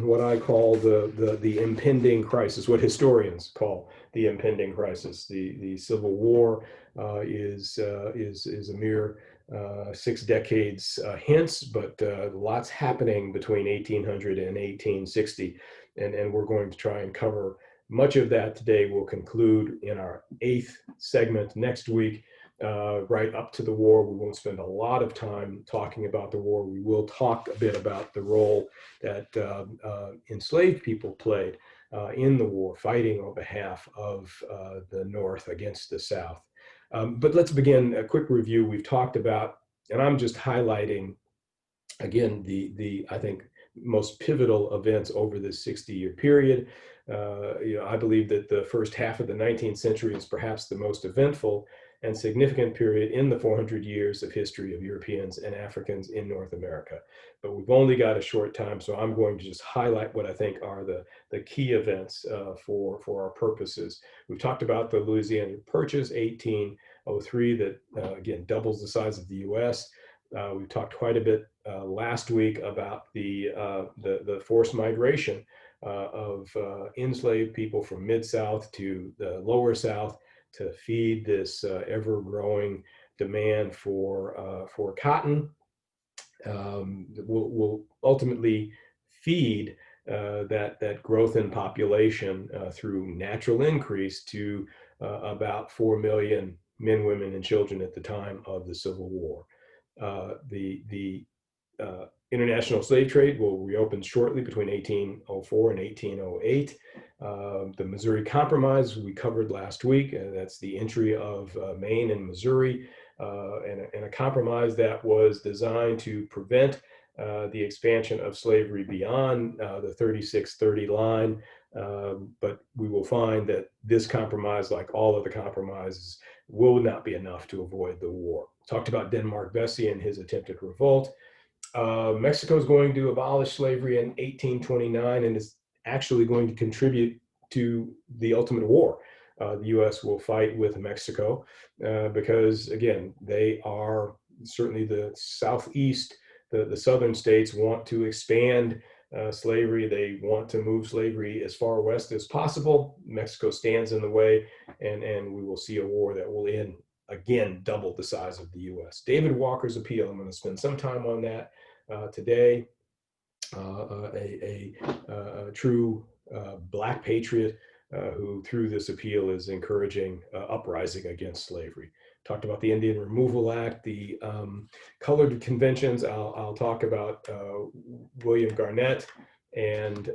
what I call the impending crisis, what historians call the impending crisis. The Civil War is a mere 6 decades hence, but lots happening between 1800 and 1860, and we're going to try and cover much of that today. We'll conclude in our 8th segment next week. Right up to the war. We won't spend a lot of time talking about the war. We will talk a bit about the role that enslaved people played in the war, fighting on behalf of the North against the South. But let's begin a quick review. We've talked about, and I'm just highlighting, again, the I think, most pivotal events over this 60-year period. I believe that the first half of the 19th century is perhaps the most eventful and significant period in the 400 years of history of Europeans and Africans in North America. But we've only got a short time, so I'm going to just highlight what I think are the key events for our purposes. We've talked about the Louisiana Purchase, 1803, that again doubles the size of the U.S. We've talked quite a bit last week about the forced migration of enslaved people from Mid-South to the Lower South to feed this ever-growing demand for cotton. Will ultimately feed that growth in population through natural increase to about 4 million men, women, and children at the time of the Civil War. The international slave trade will reopen shortly between 1804 and 1808. The Missouri Compromise we covered last week, that's the entry of Maine and Missouri, and a compromise that was designed to prevent the expansion of slavery beyond the 3630 line. But we will find that this compromise, like all of the compromises, will not be enough to avoid the war. Talked about Denmark Vesey and his attempted revolt. Mexico is going to abolish slavery in 1829 and is actually going to contribute to the ultimate war. The U.S. will fight with Mexico because, again, they are certainly the southeast, the southern states want to expand slavery. They want to move slavery as far west as possible. Mexico stands in the way, and we will see a war that will end, again, double the size of the U.S. David Walker's appeal, I'm going to spend some time on that today. A true Black patriot who, through this appeal, is encouraging uprising against slavery. Talked about the Indian Removal Act, the colored conventions. I'll talk about William Garnett and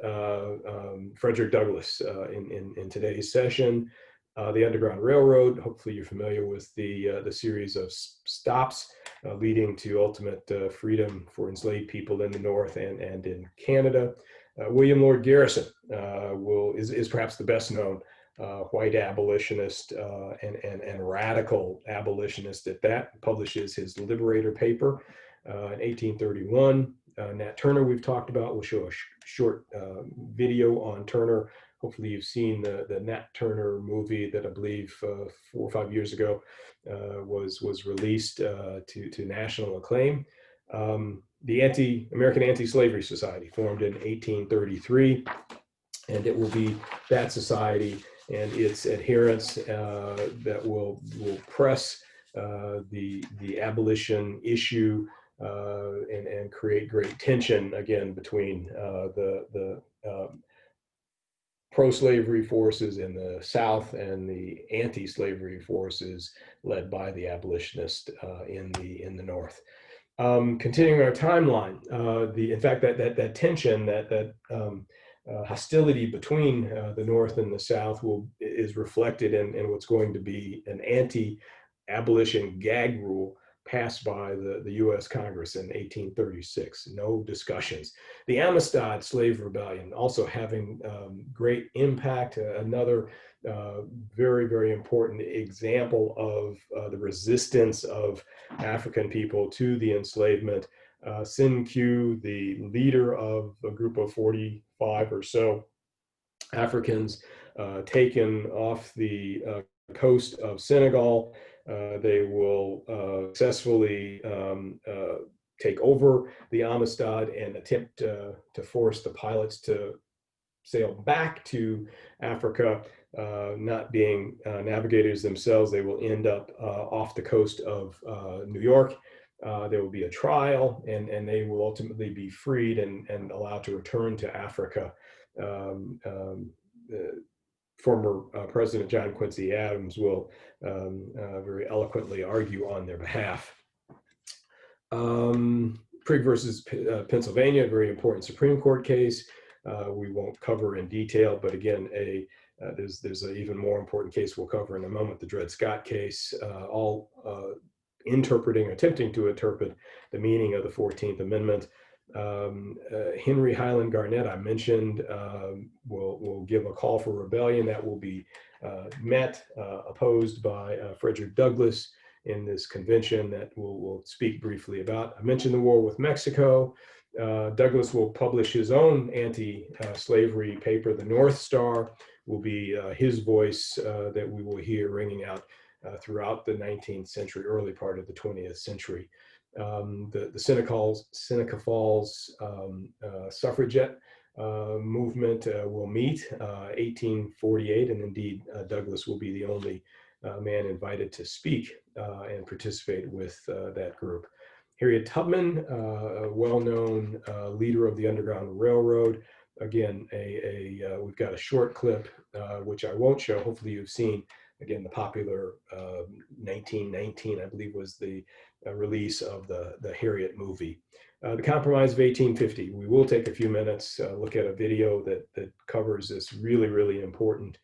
Frederick Douglass in today's session. The Underground Railroad, hopefully you're familiar with the series of stops leading to ultimate freedom for enslaved people in the North and in Canada. William Lloyd Garrison is perhaps the best known white abolitionist and radical abolitionist at that, publishes his Liberator paper in 1831. Nat Turner we've talked about. We'll show a short video on Turner, hopefully you've seen the Nat Turner movie that I believe 4 or 5 years ago was released to national acclaim. The American Anti-Slavery Society, formed in 1833, and it will be that society and its adherents that will press the abolition issue and create great tension again between the pro-slavery forces in the South and the anti-slavery forces led by the abolitionists in the North. Continuing our timeline, in fact that tension, that hostility between the North and the South is reflected in what's going to be an anti-abolition gag rule passed by the U.S. Congress in 1836. No discussions. The Amistad Slave Rebellion also having great impact. Another very, very important example of the resistance of African people to the enslavement. Sin Q, the leader of a group of 45 or so Africans taken off the coast of Senegal. They will successfully take over the Amistad and attempt to force the pilots to sail back to Africa. Not being navigators themselves, they will end up off the coast of New York. There will be a trial, and they will ultimately be freed and allowed to return to Africa. Former President John Quincy Adams will very eloquently argue on their behalf. Prigg versus Pennsylvania, a very important Supreme Court case. We won't cover in detail, but again, there's an even more important case we'll cover in a moment, the Dred Scott case, all attempting to interpret the meaning of the 14th Amendment. Henry Highland Garnett, I mentioned, will give a call for rebellion that will be opposed by Frederick Douglass in this convention that we'll speak briefly about. I mentioned the war with Mexico. Douglass will publish his own anti-slavery paper. The North Star will be his voice that we will hear ringing out throughout the 19th century, early part of the 20th century. The Seneca Falls suffragette movement will meet 1848, and indeed Douglass will be the only man invited to speak and participate with that group. Harriet Tubman, a well-known leader of the Underground Railroad. Again, we've got a short clip, which I won't show. Hopefully you've seen. Again, the popular 1919, I believe, was the release of the Harriet movie. The Compromise of 1850. We will take a few minutes, look at a video that covers this really, really important.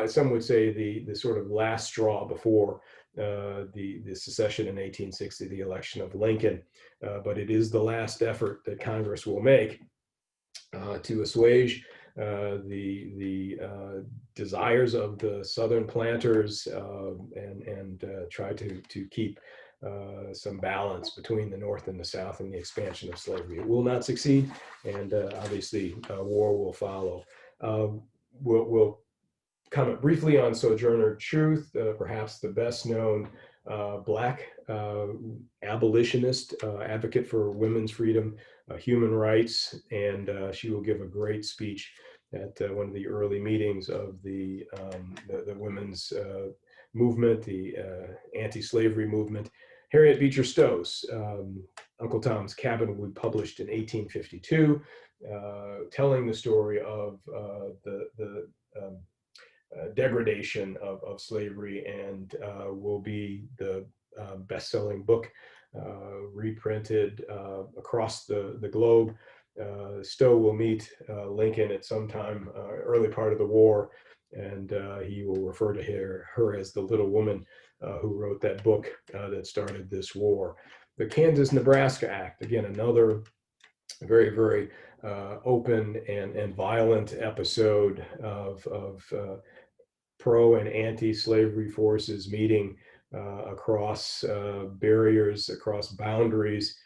Some would say the sort of last straw before the secession in 1860, the election of Lincoln, but it is the last effort that Congress will make to assuage the desires of the Southern planters and try to keep some balance between the North and the South in the expansion of slavery. It will not succeed, and obviously war will follow. We'll comment briefly on Sojourner Truth, perhaps the best known Black abolitionist, advocate for women's freedom, human rights, and she will give a great speech at one of the early meetings of the women's movement, the anti-slavery movement. Harriet Beecher Stowe's Uncle Tom's Cabin will be published in 1852, telling the story of the degradation of slavery, and will be the best-selling book reprinted across the globe. Stowe will meet Lincoln at some time early part of the war, and he will refer to her as the little woman who wrote that book that started this war. The Kansas-Nebraska Act, again, another very, very open and violent episode of pro and anti-slavery forces meeting across barriers, across boundaries,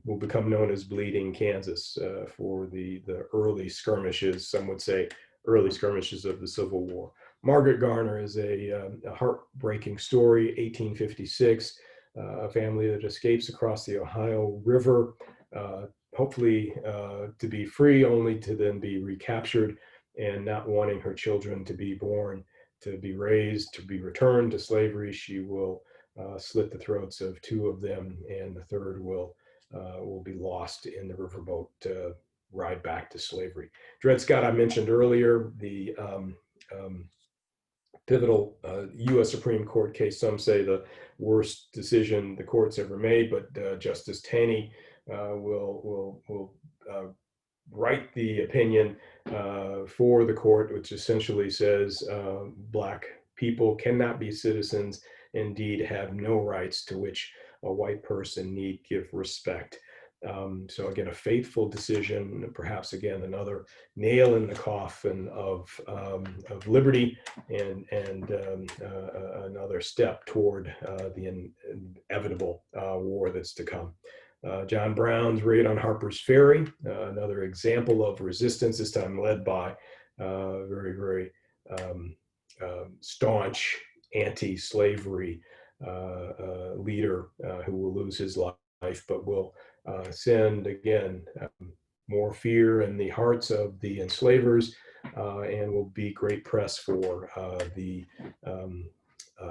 will become known as Bleeding Kansas for the early skirmishes, some would say early skirmishes of the Civil War. Margaret Garner is a heartbreaking story, 1856, a family that escapes across the Ohio River, hopefully to be free, only to then be recaptured, and not wanting her children to be born, to be raised, to be returned to slavery. She will slit the throats of 2 of them, and the third will be lost in the riverboat ride back to slavery. Dred Scott, I mentioned earlier, the pivotal U.S. Supreme Court case, some say the worst decision the court's ever made, but Justice Taney will write the opinion for the court, which essentially says Black people cannot be citizens, indeed have no rights to which a white person need give respect. So again, a faithful decision, perhaps again another nail in the coffin of liberty, and another step toward the inevitable war that's to come. John Brown's raid on Harper's Ferry, another example of resistance, this time led by very, very staunch anti-slavery leader who will lose his life, but will send again more fear in the hearts of the enslavers, and will be great press for the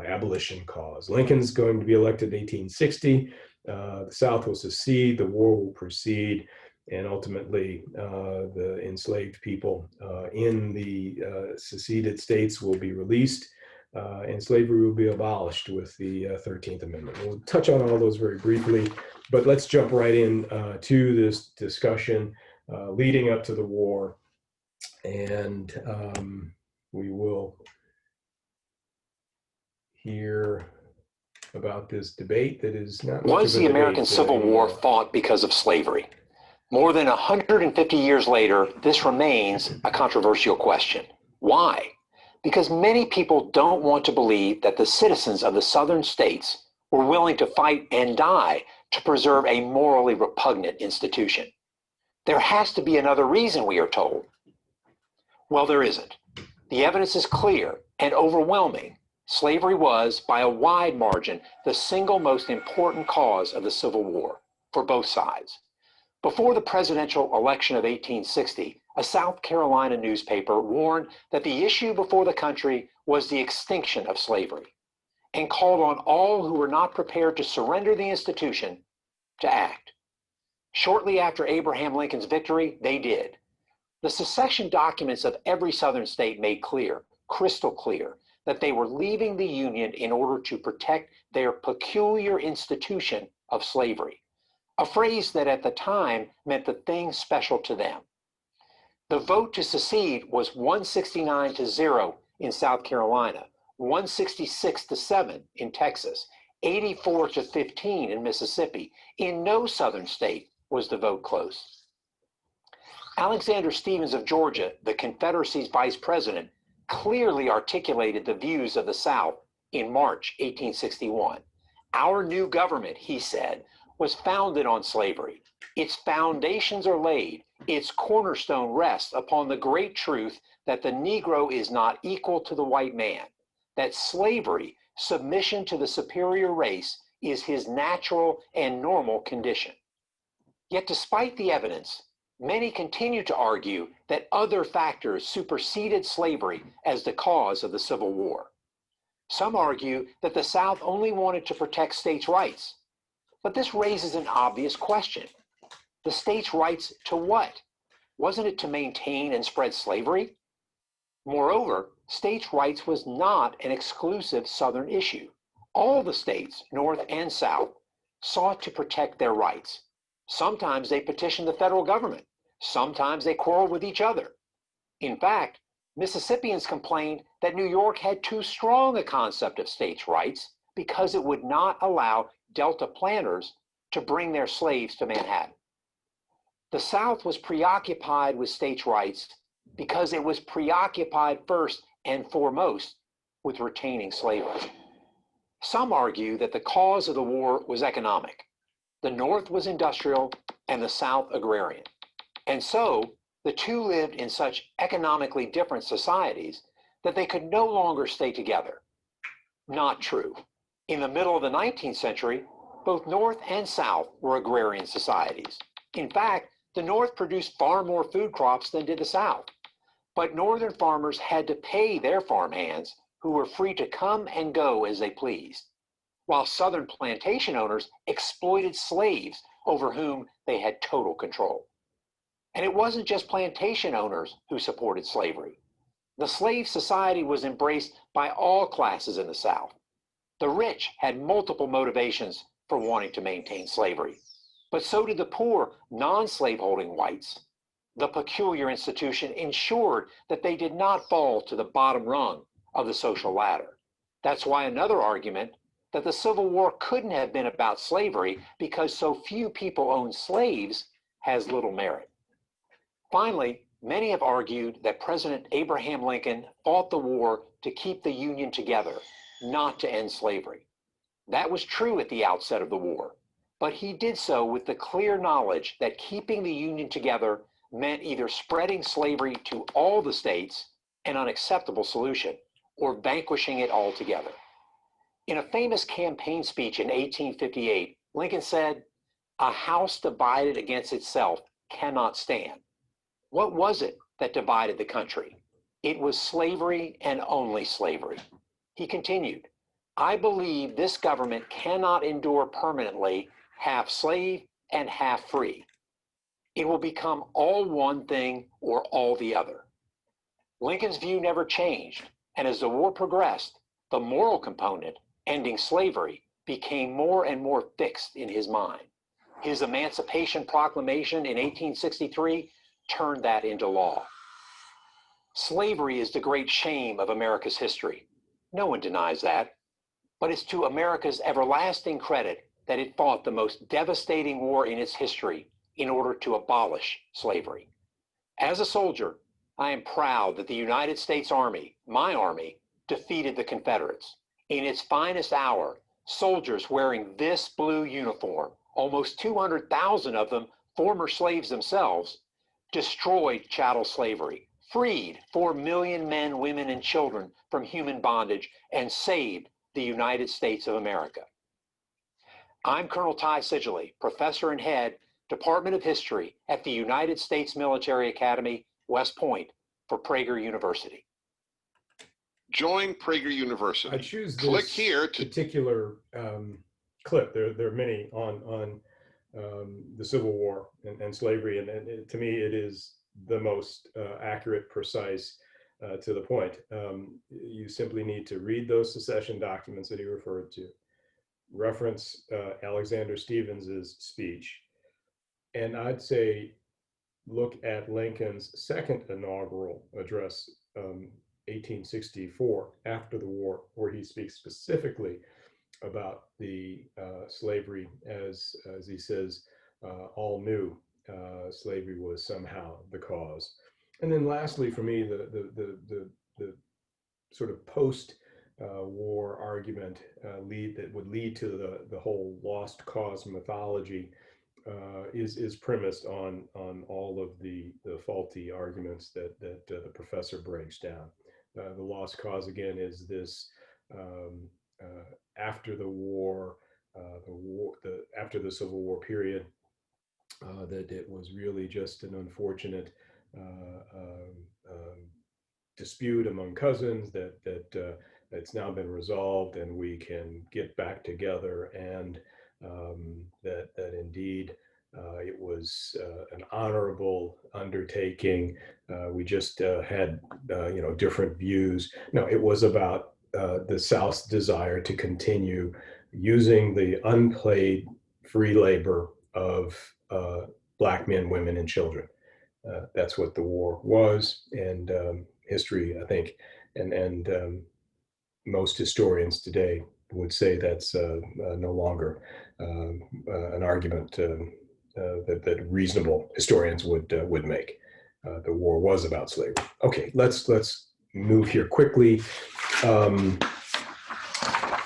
abolition cause. Lincoln's going to be elected in 1860. The South will secede, the war will proceed, and ultimately the enslaved people in the seceded states will be released, and slavery will be abolished with the 13th Amendment. We'll touch on all those very briefly, but let's jump right in to this discussion leading up to the war, and we will hear about this debate that is not much Was of a the American debate Civil War anymore. fought because of slavery? More than 150 years later, this remains a controversial question. Why? Because many people don't want to believe that the citizens of the southern states were willing to fight and die to preserve a morally repugnant institution. There has to be another reason, we are told. Well, there isn't. The evidence is clear and overwhelming. Slavery was, by a wide margin, the single most important cause of the Civil War for both sides. Before the presidential election of 1860, a South Carolina newspaper warned that the issue before the country was the extinction of slavery, and called on all who were not prepared to surrender the institution to act. Shortly after Abraham Lincoln's victory, they did. The secession documents of every Southern state made clear, crystal clear, that they were leaving the Union in order to protect their peculiar institution of slavery, a phrase that at the time meant the thing special to them. The vote to secede was 169-0 in South Carolina, 166-7 in Texas, 84-15 in Mississippi. In no Southern state was the vote close. Alexander Stephens of Georgia, the Confederacy's vice president, clearly articulated the views of the South in March 1861. Our new government, he said, was founded on slavery. Its foundations are laid. Its cornerstone rests upon the great truth that the Negro is not equal to the white man, that slavery, submission to the superior race, is his natural and normal condition. Yet despite the evidence, many continue to argue that other factors superseded slavery as the cause of the Civil War. Some argue that the South only wanted to protect states' rights. But this raises an obvious question. The states' rights to what? Wasn't it to maintain and spread slavery? Moreover, states' rights was not an exclusive Southern issue. All the states, North and South, sought to protect their rights. Sometimes they petitioned the federal government. Sometimes they quarreled with each other. In fact, Mississippians complained that New York had too strong a concept of states' rights because it would not allow Delta planters to bring their slaves to Manhattan. The South was preoccupied with states' rights because it was preoccupied first and foremost with retaining slavery. Some argue that the cause of the war was economic. The North was industrial and the South agrarian. And so, The two lived in such economically different societies that they could no longer stay together. Not true. In the middle of the 19th century, both North and South were agrarian societies. In fact, the North produced far more food crops than did the South. But Northern farmers had to pay their farmhands, who were free to come and go as they pleased, while Southern plantation owners exploited slaves over whom they had total control. And it wasn't just plantation owners who supported slavery. The slave society was embraced by all classes in the South. The rich had multiple motivations for wanting to maintain slavery, but so did the poor, non-slaveholding whites. The peculiar institution ensured that they did not fall to the bottom rung of the social ladder. That's why another argument that the Civil War couldn't have been about slavery because so few people owned slaves has little merit. Finally, many have argued that President Abraham Lincoln fought the war to keep the Union together, not to end slavery. That was true at the outset of the war, but he did so with the clear knowledge that keeping the Union together meant either spreading slavery to all the states, an unacceptable solution, or vanquishing it altogether. In a famous campaign speech in 1858, Lincoln said, "A house divided against itself cannot stand." What was it that divided the country? It was slavery and only slavery. He continued, "I believe this government cannot endure permanently half slave and half free. It will become all one thing or all the other." Lincoln's view never changed, and as the war progressed, the moral component, ending slavery, became more and more fixed in his mind. His Emancipation Proclamation in 1863 turned that into law. Slavery is the great shame of America's history. No one denies that. But it's to America's everlasting credit that it fought the most devastating war in its history in order to abolish slavery. As a soldier, I am proud that the United States Army, my army, defeated the Confederates. In its finest hour, soldiers wearing this blue uniform, almost 200,000 of them former slaves themselves, destroyed chattel slavery, freed 4 million men, women, and children from human bondage, and saved the United States of America. I'm Colonel Ty Sidgley, professor and head, Department of History at the United States Military Academy, West Point, for Prager University. Join Prager University. I choose this Click here to particular clip. There are many on the Civil War and slavery, and to me it is the most accurate, precise, to the point. You simply need to read those secession documents that he referred to, reference Alexander Stevens's speech, and I'd say look at Lincoln's second inaugural address, 1864, after the war, where he speaks specifically about the slavery as he says, all knew slavery was somehow the cause. And then lastly, for me, the sort of post-war argument that would lead to the whole lost cause mythology is premised on all of the faulty arguments that the professor breaks down. The lost cause, again, is this after the war, after the Civil War period, that it was really just an unfortunate dispute among cousins that it's now been resolved and we can get back together, and that indeed it was an honorable undertaking. We just had different views. No, it was about the South's desire to continue using the unpaid free labor of Black men, women, and children. That's what the war was, and history, I think, and most historians today would say that's no longer an argument that reasonable historians would make. The war was about slavery. Okay, let's move here quickly.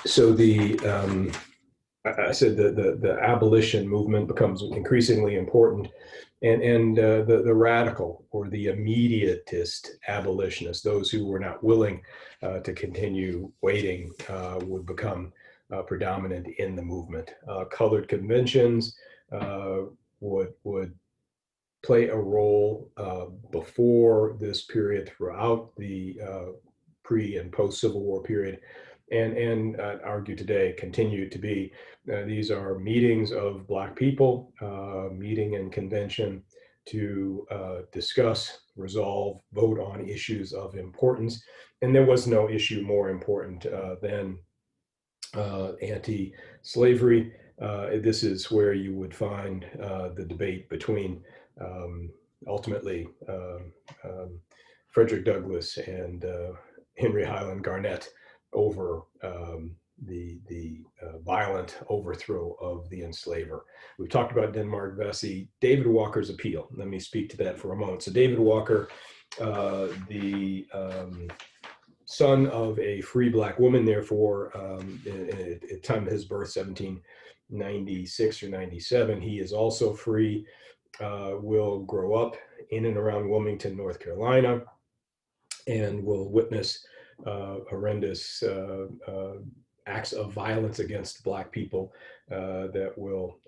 So the I said the abolition movement becomes increasingly important, and the radical or the immediatist abolitionists, those who were not willing to continue waiting, would become predominant in the movement. Colored conventions would play a role before this period, throughout the pre and post Civil War period, and I'd argue today continue to be. These are meetings of Black people, meeting in convention to discuss, resolve, vote on issues of importance. And there was no issue more important than anti-slavery. This is where you would find the debate between ultimately Frederick Douglass and Henry Highland Garnet over the violent overthrow of the enslaver. We've talked about Denmark Vesey. David Walker's appeal. Let me speak to that for a moment. So David Walker, the son of a free Black woman, therefore, at the time of his birth, 1796 or 97, he is also free, will grow up in and around Wilmington, North Carolina, and will witness horrendous acts of violence against Black people that will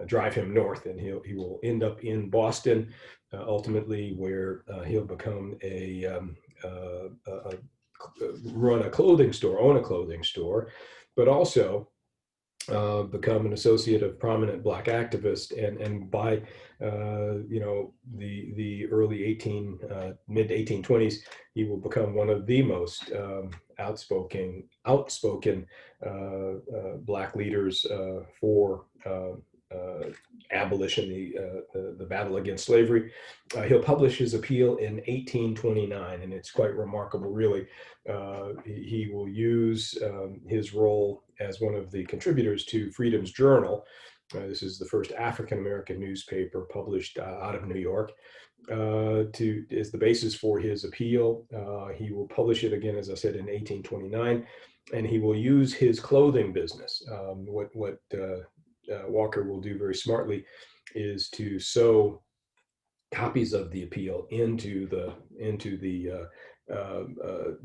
drive him north, and he will end up in Boston, ultimately, where he'll become run a clothing store, own a clothing store, but also become an associate of prominent Black activists, and by the early mid 1820s, he will become one of the most outspoken Black leaders for abolition, the battle against slavery. He'll publish his appeal in 1829, and it's quite remarkable, really. He will use his role as one of the contributors to Freedom's Journal. This is the first African-American newspaper published out of New York, is the basis for his appeal. He will publish it again, as I said, in 1829, and he will use his clothing business. What Walker will do very smartly is to sew copies of the appeal into the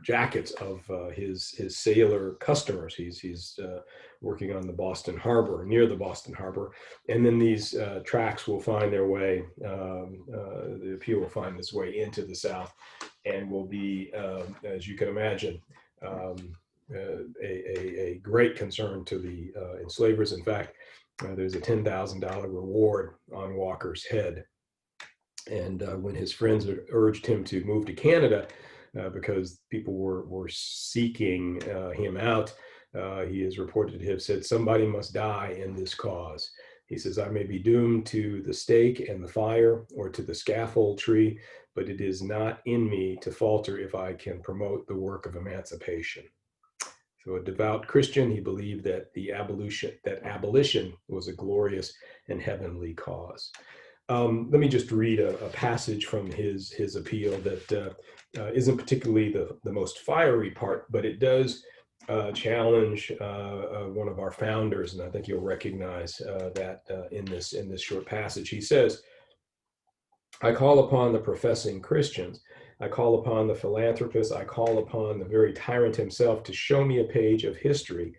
jackets of his sailor customers. He's working on the Boston Harbor, near the Boston Harbor, and then these tracts will find their way. The appeal will find its way into the South, and will be, as you can imagine, a great concern to the enslavers. In fact, there's a $10,000 reward on Walker's head. And when his friends urged him to move to Canada because people were seeking him out, he is reported to have said, "Somebody must die in this cause." He says, "I may be doomed to the stake and the fire or to the scaffold tree, but it is not in me to falter if I can promote the work of emancipation." So a devout Christian, he believed that abolition was a glorious and heavenly cause. Let me just read a passage from his appeal that isn't particularly the most fiery part, but it does challenge one of our founders, and I think you'll recognize that in this short passage. He says, "I call upon the professing Christians, I call upon the philanthropists, I call upon the very tyrant himself to show me a page of history,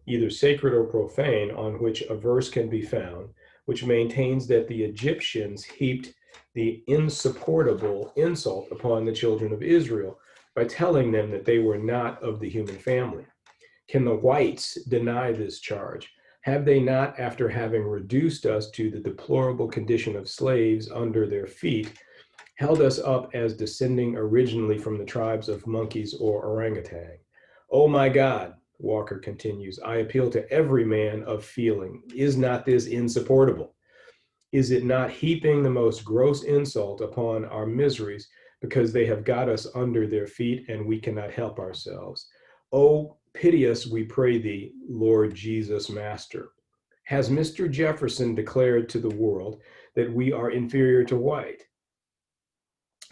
either sacred or profane, on which a verse can be found, which maintains that the Egyptians heaped the insupportable insult upon the children of Israel by telling them that they were not of the human family. Can the whites deny this charge? Have they not, after having reduced us to the deplorable condition of slaves under their feet, held us up as descending originally from the tribes of monkeys or orangutan? Oh my God," Walker continues, "I appeal to every man of feeling. Is not this insupportable? Is it not heaping the most gross insult upon our miseries because they have got us under their feet and we cannot help ourselves? Oh, pity us, we pray thee, Lord Jesus Master. Has Mr. Jefferson declared to the world that we are inferior to white?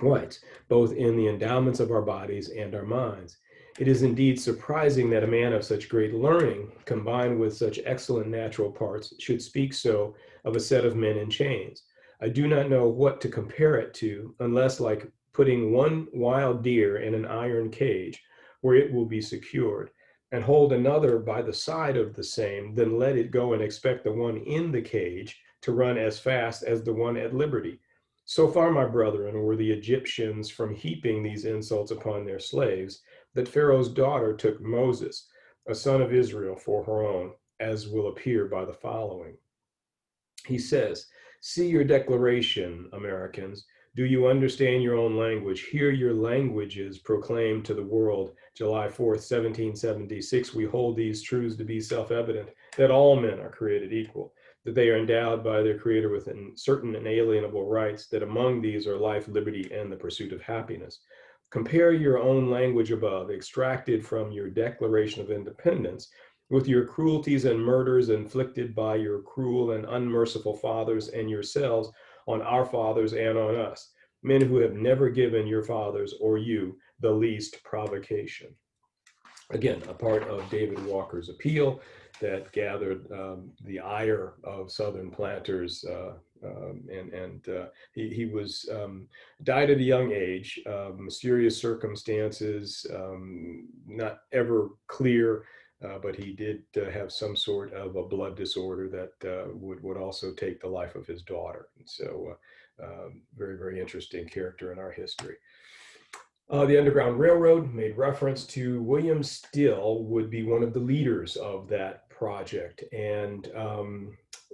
whites, both in the endowments of our bodies and our minds. It is indeed surprising that a man of such great learning, combined with such excellent natural parts, should speak so of a set of men in chains. I do not know what to compare it to, unless like putting one wild deer in an iron cage where it will be secured, and hold another by the side of the same, then let it go and expect the one in the cage to run as fast as the one at liberty. So far, my brethren, were the Egyptians from heaping these insults upon their slaves, that Pharaoh's daughter took Moses, a son of Israel, for her own, as will appear by the following. He says, see your declaration, Americans. Do you understand your own language? Hear your languages proclaimed to the world. July 4th, 1776, we hold these truths to be self-evident, that all men are created equal, that they are endowed by their Creator with certain inalienable rights, that among these are life, liberty, and the pursuit of happiness. Compare your own language above, extracted from your Declaration of Independence, with your cruelties and murders inflicted by your cruel and unmerciful fathers and yourselves on our fathers and on us, men who have never given your fathers or you the least provocation. Again, a part of David Walker's appeal that gathered the ire of Southern planters, he was died at a young age, mysterious circumstances, not ever clear, but he did have some sort of a blood disorder that would also take the life of his daughter. And so very, very interesting character in our history. The Underground Railroad made reference to William Still would be one of the leaders of that project. And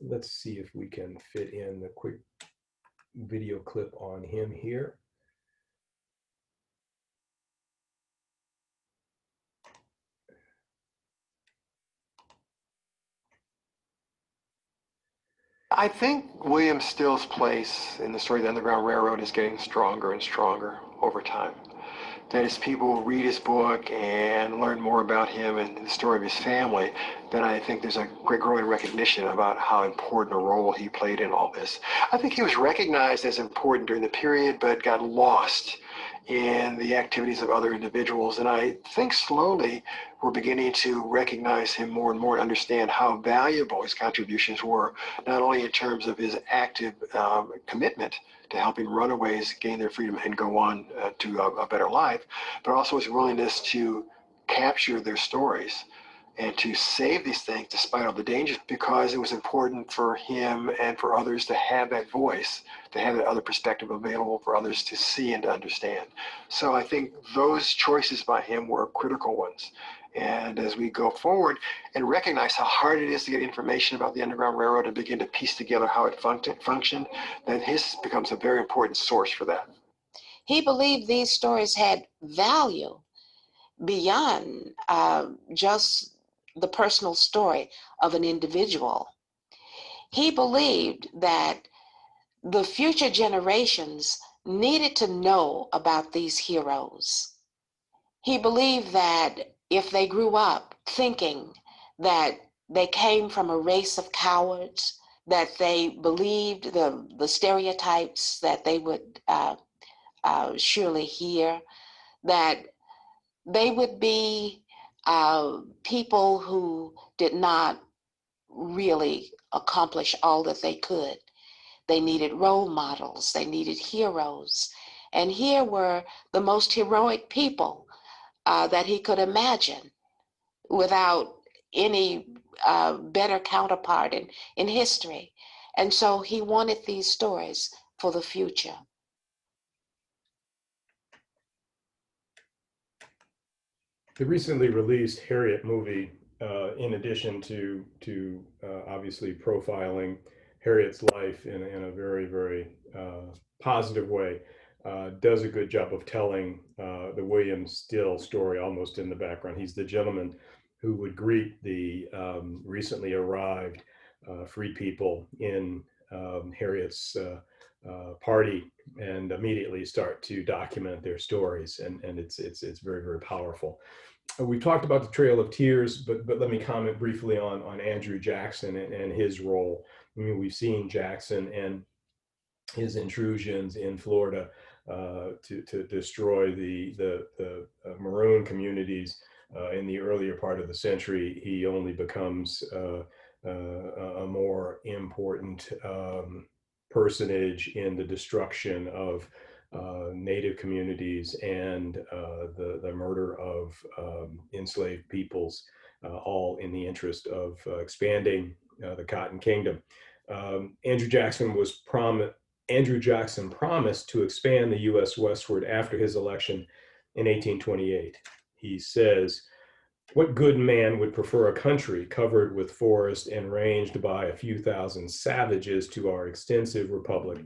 let's see if we can fit in the quick video clip on him here. I think William Still's place in the story of the Underground Railroad is getting stronger and stronger over time. That as people read his book and learn more about him and the story of his family, then I think there's a great growing recognition about how important a role he played in all this. I think he was recognized as important during the period, but got lost in the activities of other individuals. And I think slowly we're beginning to recognize him more and more and understand how valuable his contributions were, not only in terms of his active commitment to helping runaways gain their freedom and go on to a better life, but also his willingness to capture their stories and to save these things despite all the dangers, because it was important for him and for others to have that voice, to have that other perspective available for others to see and to understand. So I think those choices by him were critical ones. And as we go forward and recognize how hard it is to get information about the Underground Railroad and begin to piece together how it functioned, then his becomes a very important source for that. He believed these stories had value beyond just the personal story of an individual. He believed that the future generations needed to know about these heroes. He believed that if they grew up thinking that they came from a race of cowards, that they believed the stereotypes that they would surely hear, that they would be people who did not really accomplish all that they could. They needed role models, they needed heroes. And here were the most heroic people that he could imagine, without any better counterpart in history. And so he wanted these stories for the future. The recently released Harriet movie, in addition to obviously profiling Harriet's life in a very, very positive way, does a good job of telling the William Still story almost in the background. He's the gentleman who would greet the recently arrived free people in Harriet's party and immediately start to document their stories, and it's very, very powerful. We've talked about the Trail of Tears, but let me comment briefly on Andrew Jackson and his role. I mean, we've seen Jackson and his intrusions in Florida to destroy the Maroon communities in the earlier part of the century, he only becomes a more important personage in the destruction of Native communities and the murder of enslaved peoples, all in the interest of expanding the Cotton Kingdom. Andrew Jackson promised to expand the U.S. westward after his election in 1828. He says, "What good man would prefer a country covered with forest and ranged by a few thousand savages to our extensive republic,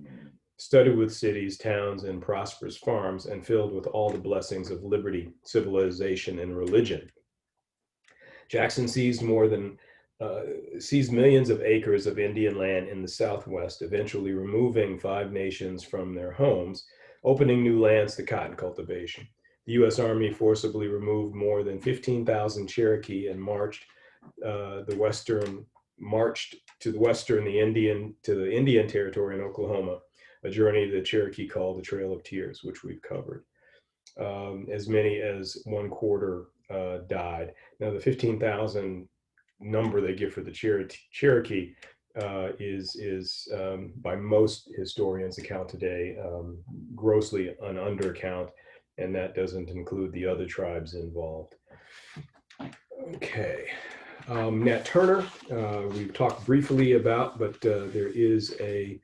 studded with cities, towns, and prosperous farms, and filled with all the blessings of liberty, civilization, and religion?" Jackson seized millions of acres of Indian land in the Southwest, eventually removing 5 nations from their homes, opening new lands to cotton cultivation. The U.S. Army forcibly removed more than 15,000 Cherokee and marched to the Indian Territory in Oklahoma, a journey the Cherokee called the Trail of Tears, which we've covered. As many as 1/4 died. Now, the 15,000 number they give for the Cherokee is by most historians' account today, grossly an undercount, and that doesn't include the other tribes involved. Okay, Nat Turner, we've talked briefly about, but there is a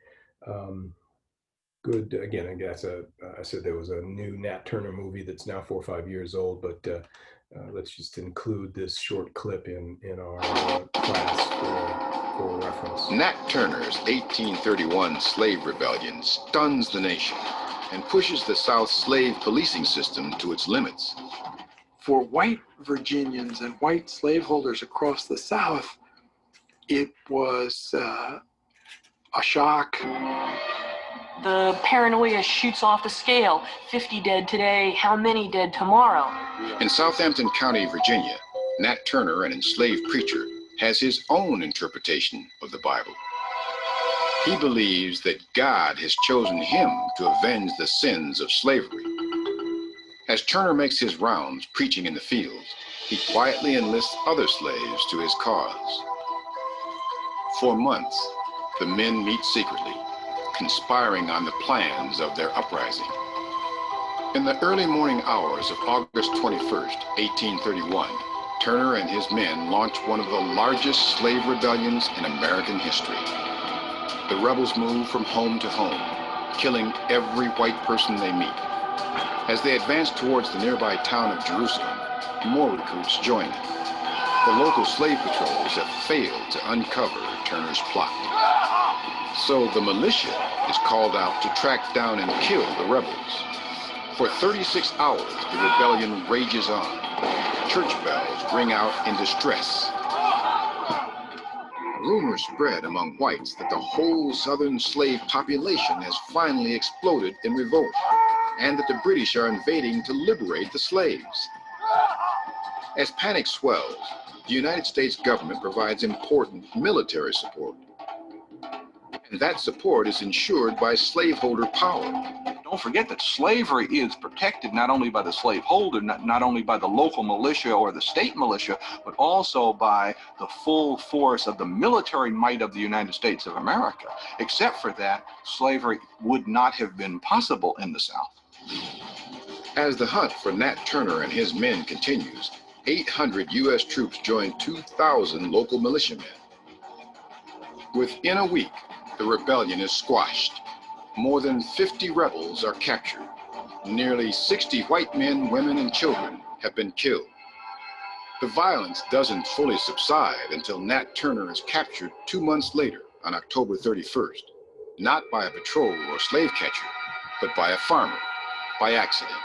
good, again, I guess I said there was a new Nat Turner movie that's now 4 or 5 years old, but let's just include this short clip in our class for reference. Nat Turner's 1831 slave rebellion stuns the nation and pushes the South's slave policing system to its limits. For white Virginians and white slaveholders across the South, it was a shock. The paranoia shoots off the scale. 50 dead today, how many dead tomorrow? In Southampton County, Virginia, Nat Turner, an enslaved preacher, has his own interpretation of the Bible. He believes that God has chosen him to avenge the sins of slavery. As Turner makes his rounds preaching in the fields, he quietly enlists other slaves to his cause. For months, the men meet secretly, conspiring on the plans of their uprising. In the early morning hours of August 21st, 1831, Turner and his men launched one of the largest slave rebellions in American history. The rebels moved from home to home, killing every white person they meet. As they advanced towards the nearby town of Jerusalem, more recruits joined them. The local slave patrols have failed to uncover Turner's plot. So the militia is called out to track down and kill the rebels. For 36 hours, the rebellion rages on. Church bells ring out in distress. Rumors spread among whites that the whole southern slave population has finally exploded in revolt, and that the British are invading to liberate the slaves. As panic swells, the United States government provides important military support. And that support is ensured by slaveholder power. Don't forget that slavery is protected not only by the slaveholder, not only by the local militia or the state militia, but also by the full force of the military might of the United States of America. Except for that, slavery would not have been possible in the South. As the hunt for Nat Turner and his men continues, 800 U.S. troops join 2,000 local militiamen. Within a week, the rebellion is squashed. More than 50 rebels are captured. Nearly 60 white men, women, and children have been killed. The violence doesn't fully subside until Nat Turner is captured 2 months later on October 31st, not by a patrol or slave catcher, but by a farmer, by accident.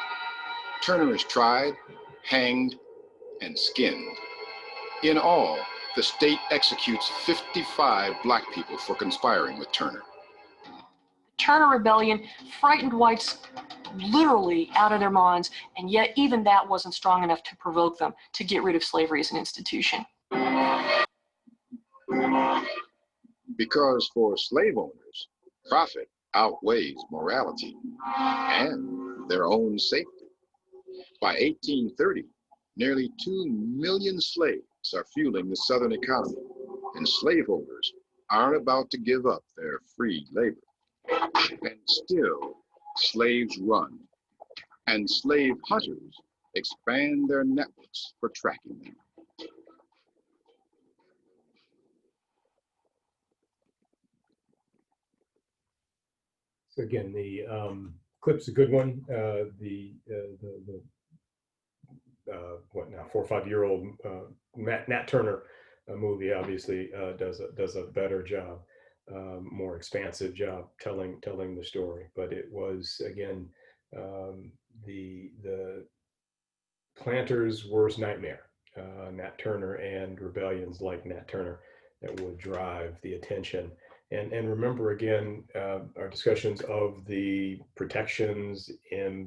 Turner is tried, hanged, and skinned. In all, the state executes 55 black people for conspiring with Turner. Turner Rebellion frightened whites literally out of their minds, and yet even that wasn't strong enough to provoke them to get rid of slavery as an institution. Because for slave owners, profit outweighs morality and their own safety. By 1830, nearly 2 million slaves are fueling the Southern economy, and slaveholders aren't about to give up their free labor. And still, slaves run, and slave hunters expand their networks for tracking them. So again, the clip's a good one. What now, 4 or 5 year old Nat Turner movie obviously does a better job, more expansive job telling the story. But it was again the planters' worst nightmare, Nat Turner and rebellions like Nat Turner that would drive the attention. And remember again our discussions of the protections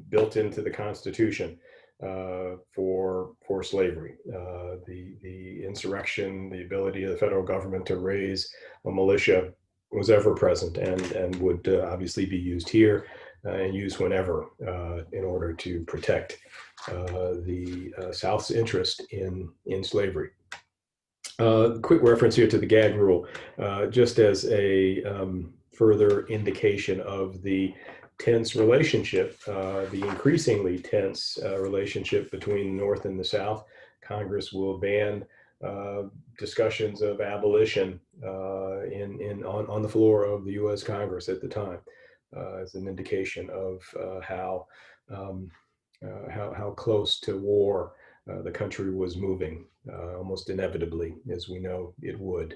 built into the Constitution for slavery, the insurrection, the ability of the federal government to raise a militia was ever present and would obviously be used here and used whenever in order to protect the South's interest in slavery. Quick reference here to the gag rule, just as a further indication of the tense relationship, the increasingly tense relationship between the North and the South. Congress will ban discussions of abolition on the floor of the U.S. Congress at the time, as an indication of how close to war the country was moving, almost inevitably, as we know it would.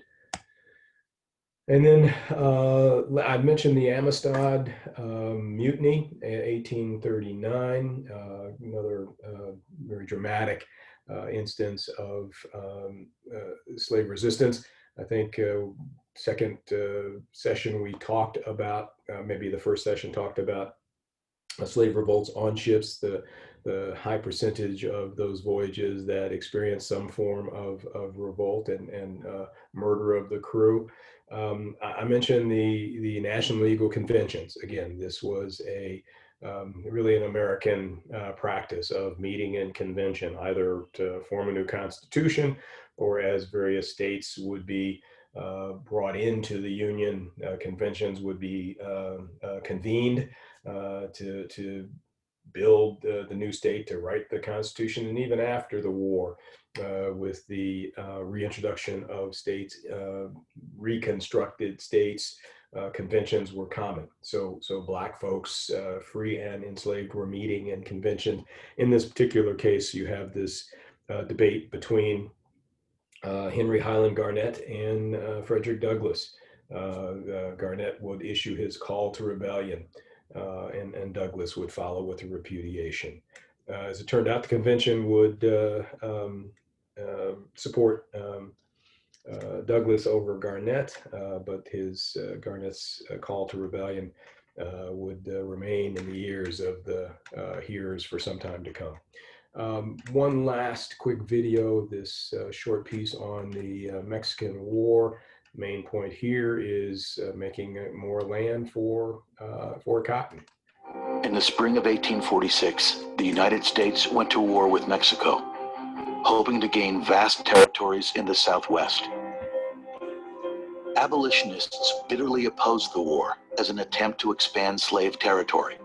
And then I mentioned the Amistad Mutiny, 1839, another very dramatic instance of slave resistance. I think second session we talked about, maybe the first session talked about slave revolts on ships, the high percentage of those voyages that experienced some form of revolt and murder of the crew. I mentioned the National Legal Conventions. Again, this was really an American practice of meeting in convention, either to form a new constitution or as various states would be brought into the Union, conventions would be convened to build the new state, to write the Constitution. And even after the war, with the reintroduction of states, reconstructed states, conventions were common. So Black folks, free and enslaved, were meeting in convention. In this particular case, you have this debate between Henry Highland Garnett and Frederick Douglass. Garnett would issue his call to rebellion, and Douglass would follow with a repudiation. As it turned out, the convention would support Douglass over Garnett, but Garnett's call to rebellion would remain in the ears of the hearers for some time to come. One last quick video, this short piece on the Mexican War. Main point here is making more land for cotton. In the spring of 1846, the United States went to war with Mexico, hoping to gain vast territories in the Southwest. Abolitionists bitterly opposed the war as an attempt to expand slave territory,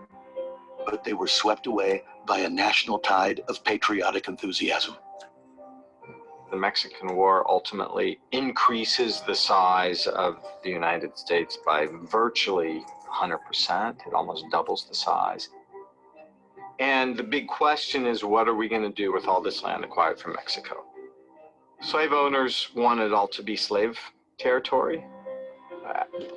but they were swept away by a national tide of patriotic enthusiasm. The Mexican War ultimately increases the size of the United States by virtually 100%. It almost doubles the size. And the big question is, what are we going to do with all this land acquired from Mexico? Slave owners wanted it all to be slave territory.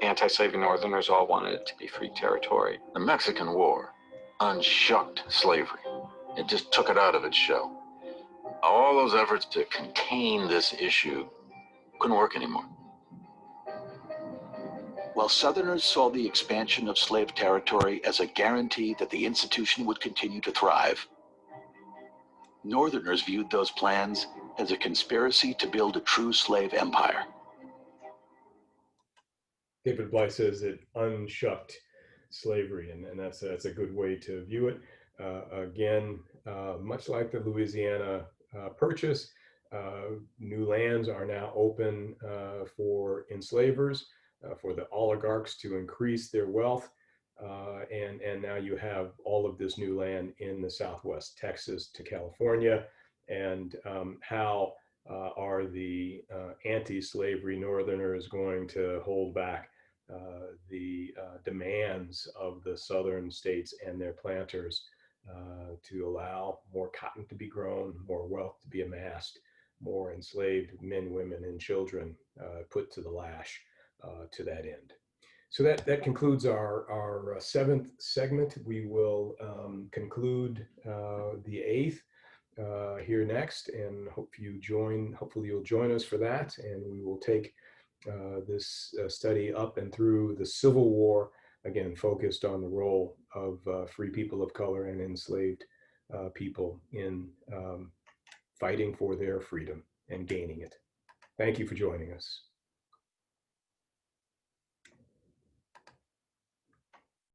Anti-slavery Northerners all wanted it to be free territory. The Mexican War unshucked slavery. It just took it out of its shell. All those efforts to contain this issue couldn't work anymore. While Southerners saw the expansion of slave territory as a guarantee that the institution would continue to thrive, Northerners viewed those plans as a conspiracy to build a true slave empire. David Blythe says it unshucked slavery, and that's a good way to view it. Again, much like the Louisiana Purchase, new lands are now open for enslavers, for the oligarchs to increase their wealth. And now you have all of this new land in the Southwest Texas to California. And how are the anti-slavery Northerners going to hold back the demands of the Southern states and their planters to allow more cotton to be grown, more wealth to be amassed, more enslaved men, women, and children put to the lash to that end. So that concludes our seventh segment. We will conclude the eighth here next, and hopefully you'll join us for that, and we will take this study up and through the Civil War, again focused on the role of free people of color and enslaved people in fighting for their freedom and gaining it. Thank you for joining us.